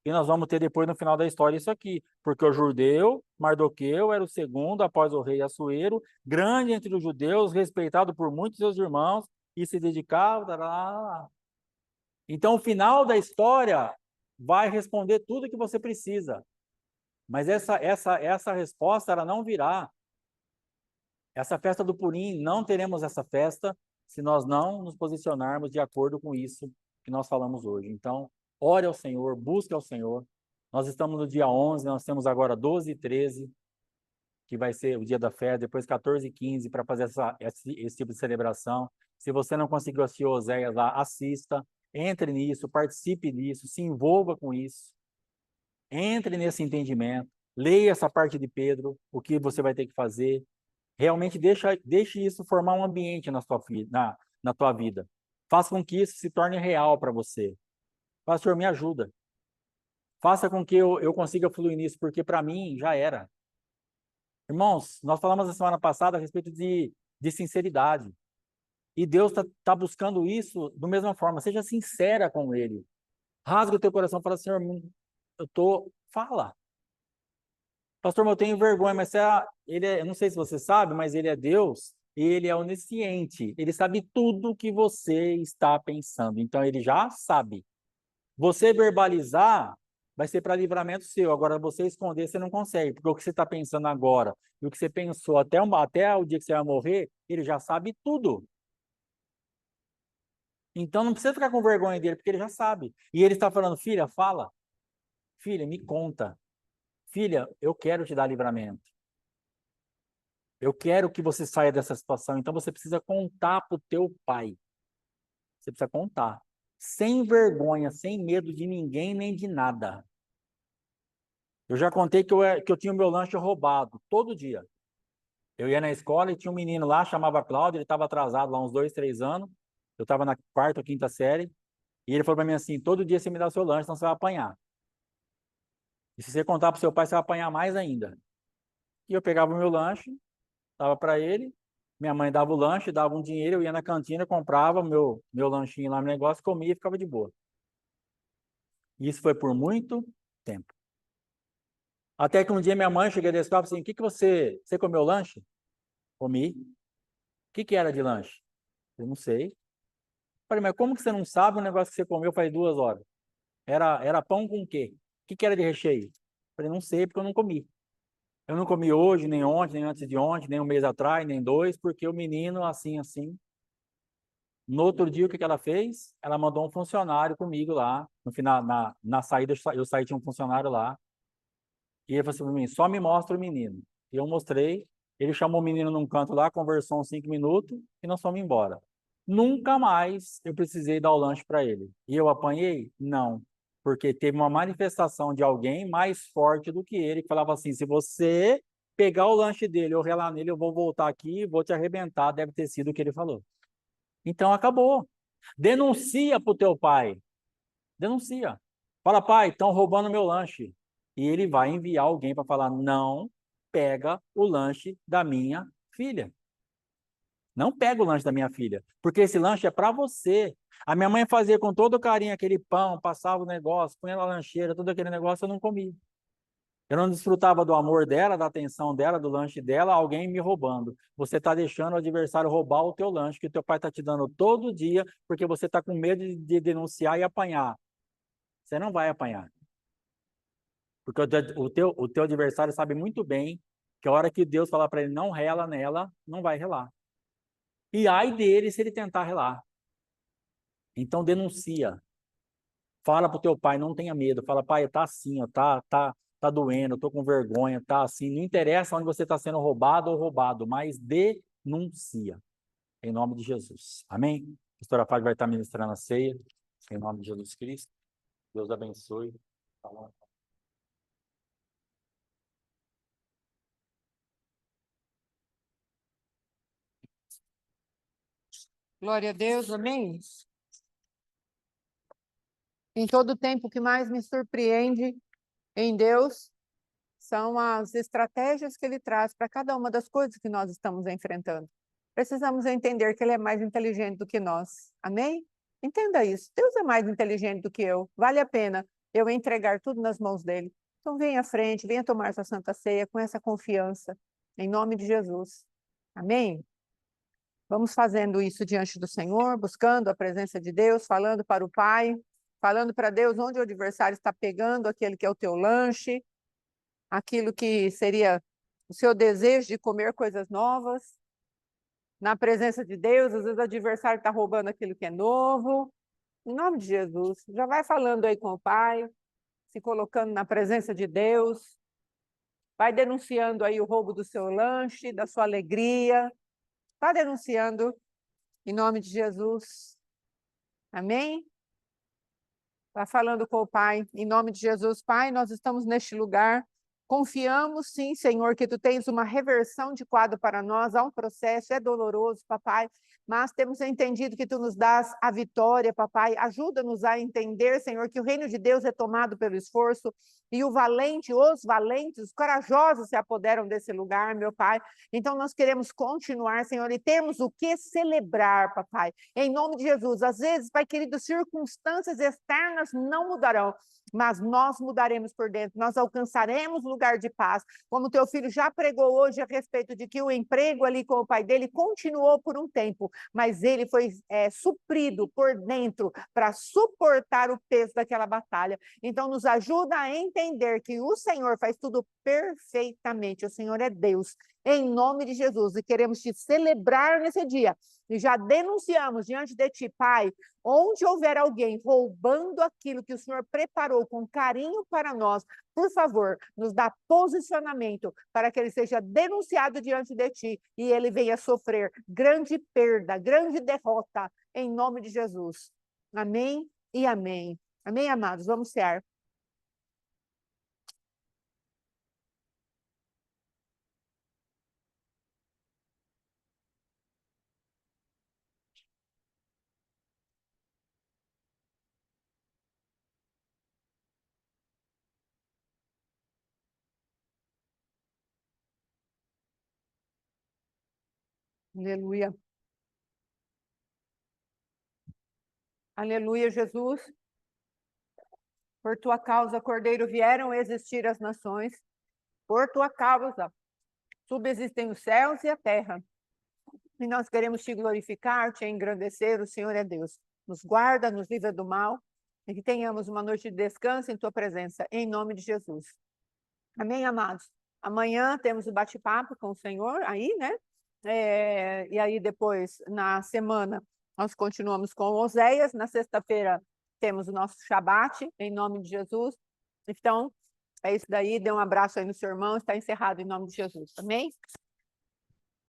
E nós vamos ter depois no final da história isso aqui, porque o judeu Mardoqueu era o segundo após o rei Assuero, grande entre os judeus, respeitado por muitos de seus irmãos e se dedicava. Tará. Então o final da história vai responder tudo que você precisa. Mas essa resposta ela não virá. Essa festa do Purim, não teremos essa festa se nós não nos posicionarmos de acordo com isso que nós falamos hoje. Então, ore ao Senhor, busque ao Senhor. Nós estamos no dia 11, nós temos agora 12 e 13, que vai ser o dia da festa, depois 14 e 15 para fazer esse tipo de celebração. Se você não conseguiu assistir Oséias lá, assista, entre nisso, participe disso, se envolva com isso, entre nesse entendimento, leia essa parte de Pedro, o que você vai ter que fazer, realmente deixe isso formar um ambiente na tua vida. Faça com que isso se torne real para você. Pastor, me ajuda. Faça com que eu consiga fluir nisso, porque para mim já era. Irmãos, nós falamos na semana passada a respeito de sinceridade. E Deus tá buscando isso da mesma forma. Seja sincera com Ele. Rasga o teu coração e fala, Senhor, fala. Pastor, eu tenho vergonha, mas eu não sei se você sabe, mas ele é Deus e ele é onisciente. Ele sabe tudo o que você está pensando. Então, ele já sabe. Você verbalizar vai ser para livramento seu. Agora, você esconder, você não consegue. Porque o que você está pensando agora e o que você pensou até o dia que você vai morrer, ele já sabe tudo. Então, não precisa ficar com vergonha dele, porque ele já sabe. E ele está falando, filha, fala. Filha, me conta. Filha, eu quero te dar livramento. Eu quero que você saia dessa situação. Então você precisa contar para o teu pai. Você precisa contar. Sem vergonha, sem medo de ninguém nem de nada. Eu já contei que eu tinha o meu lanche roubado todo dia. Eu ia na escola e tinha um menino lá, chamava Cláudio, ele estava atrasado lá uns 2, 3 anos. Eu estava na quarta ou quinta série. E ele falou para mim assim, todo dia você me dá o seu lanche, senão você vai apanhar. E se você contar para o seu pai, você vai apanhar mais ainda. E eu pegava o meu lanche, dava para ele, minha mãe dava o lanche, dava um dinheiro, eu ia na cantina, comprava meu lanchinho lá no negócio, comia e ficava de boa. E isso foi por muito tempo. Até que um dia minha mãe chegou desse papo assim, o que você comeu lanche? Comi. O que era de lanche? Eu não sei. Falei, mas como que você não sabe o negócio que você comeu faz 2 horas? Era pão com o quê? O que era de recheio? Falei, não sei, porque eu não comi. Eu não comi hoje, nem ontem, nem antes de ontem, nem um mês atrás, nem 2, porque o menino, assim, assim. No outro dia, o que ela fez? Ela mandou um funcionário comigo lá. No final, na saída, eu saí, tinha um funcionário lá. E ele falou assim para mim, só me mostra o menino. E eu mostrei. Ele chamou o menino num canto lá, conversou uns 5 minutos e nós fomos embora. Nunca mais eu precisei dar o lanche para ele. E eu apanhei? Não. Porque teve uma manifestação de alguém mais forte do que ele, que falava assim, se você pegar o lanche dele ou relar nele, eu vou voltar aqui e vou te arrebentar. Deve ter sido o que ele falou. Então acabou. Denuncia para o teu pai. Denuncia. Fala, pai, estão roubando meu lanche. E ele vai enviar alguém para falar, não pega o lanche da minha filha. Não pega o lanche da minha filha, porque esse lanche é para você. A minha mãe fazia com todo carinho aquele pão, passava o negócio, punha na lancheira, todo aquele negócio, eu não comia. Eu não desfrutava do amor dela, da atenção dela, do lanche dela, alguém me roubando. Você está deixando o adversário roubar o teu lanche, que o teu pai está te dando todo dia, porque você está com medo de denunciar e apanhar. Você não vai apanhar. Porque o teu adversário sabe muito bem que a hora que Deus falar para ele não rela nela, não vai relar. E ai dele se ele tentar relar. Então denuncia. Fala pro teu pai, não tenha medo. Fala, pai, tá assim, ó, tá doendo, tô com vergonha, tá assim. Não interessa onde você está sendo roubado ou roubado, mas denuncia. Em nome de Jesus. Amém? A pastora Fábio vai estar ministrando a ceia. Em nome de Jesus Cristo. Deus abençoe. Glória a Deus, amém? Em todo tempo, o que mais me surpreende em Deus são as estratégias que Ele traz para cada uma das coisas que nós estamos enfrentando. Precisamos entender que Ele é mais inteligente do que nós, amém? Entenda isso, Deus é mais inteligente do que eu, vale a pena eu entregar tudo nas mãos dEle. Então venha à frente, venha tomar essa Santa Ceia com essa confiança, em nome de Jesus, amém? Vamos fazendo isso diante do Senhor, buscando a presença de Deus, falando para o Pai, falando para Deus onde o adversário está pegando aquele que é o teu lanche, aquilo que seria o seu desejo de comer coisas novas. Na presença de Deus, às vezes o adversário está roubando aquilo que é novo. Em nome de Jesus, já vai falando aí com o Pai, se colocando na presença de Deus, vai denunciando aí o roubo do seu lanche, da sua alegria, está denunciando em nome de Jesus. Amém? Está falando com o Pai, em nome de Jesus. Pai, nós estamos neste lugar, confiamos sim, Senhor, que Tu tens uma reversão de quadro para nós, há um processo, é doloroso, papai, mas temos entendido que Tu nos dás a vitória, papai, ajuda-nos a entender, Senhor, que o reino de Deus é tomado pelo esforço, e o valente, os valentes, os corajosos se apoderam desse lugar, meu Pai. Então nós queremos continuar, Senhor, e temos o que celebrar, papai, em nome de Jesus. Às vezes, Pai querido, circunstâncias externas não mudarão, mas nós mudaremos por dentro, nós alcançaremos lugar de paz, como teu filho já pregou hoje a respeito de que o emprego ali com o pai dele continuou por um tempo, mas ele foi suprido por dentro para suportar o peso daquela batalha. Então nos ajuda a entender entender que o Senhor faz tudo perfeitamente, o Senhor é Deus, em nome de Jesus, e queremos te celebrar nesse dia, e já denunciamos diante de ti, Pai, onde houver alguém roubando aquilo que o Senhor preparou com carinho para nós, por favor, nos dá posicionamento para que ele seja denunciado diante de ti e ele venha sofrer grande perda, grande derrota, em nome de Jesus. Amém e amém. Amém, amados? Vamos cear. Aleluia. Aleluia, Jesus. Por tua causa, Cordeiro, vieram existir as nações. Por tua causa, subsistem os céus e a terra. E nós queremos te glorificar, te engrandecer, o Senhor é Deus. Nos guarda, nos livra do mal, e que tenhamos uma noite de descanso em tua presença, em nome de Jesus. Amém, amados? Amanhã temos o bate-papo com o Senhor, aí, né? E aí depois, na semana, nós continuamos com Oséias. Na sexta-feira temos o nosso Shabat, em nome de Jesus. Então, é isso daí. Dê um abraço aí no seu irmão. Está encerrado em nome de Jesus. Amém?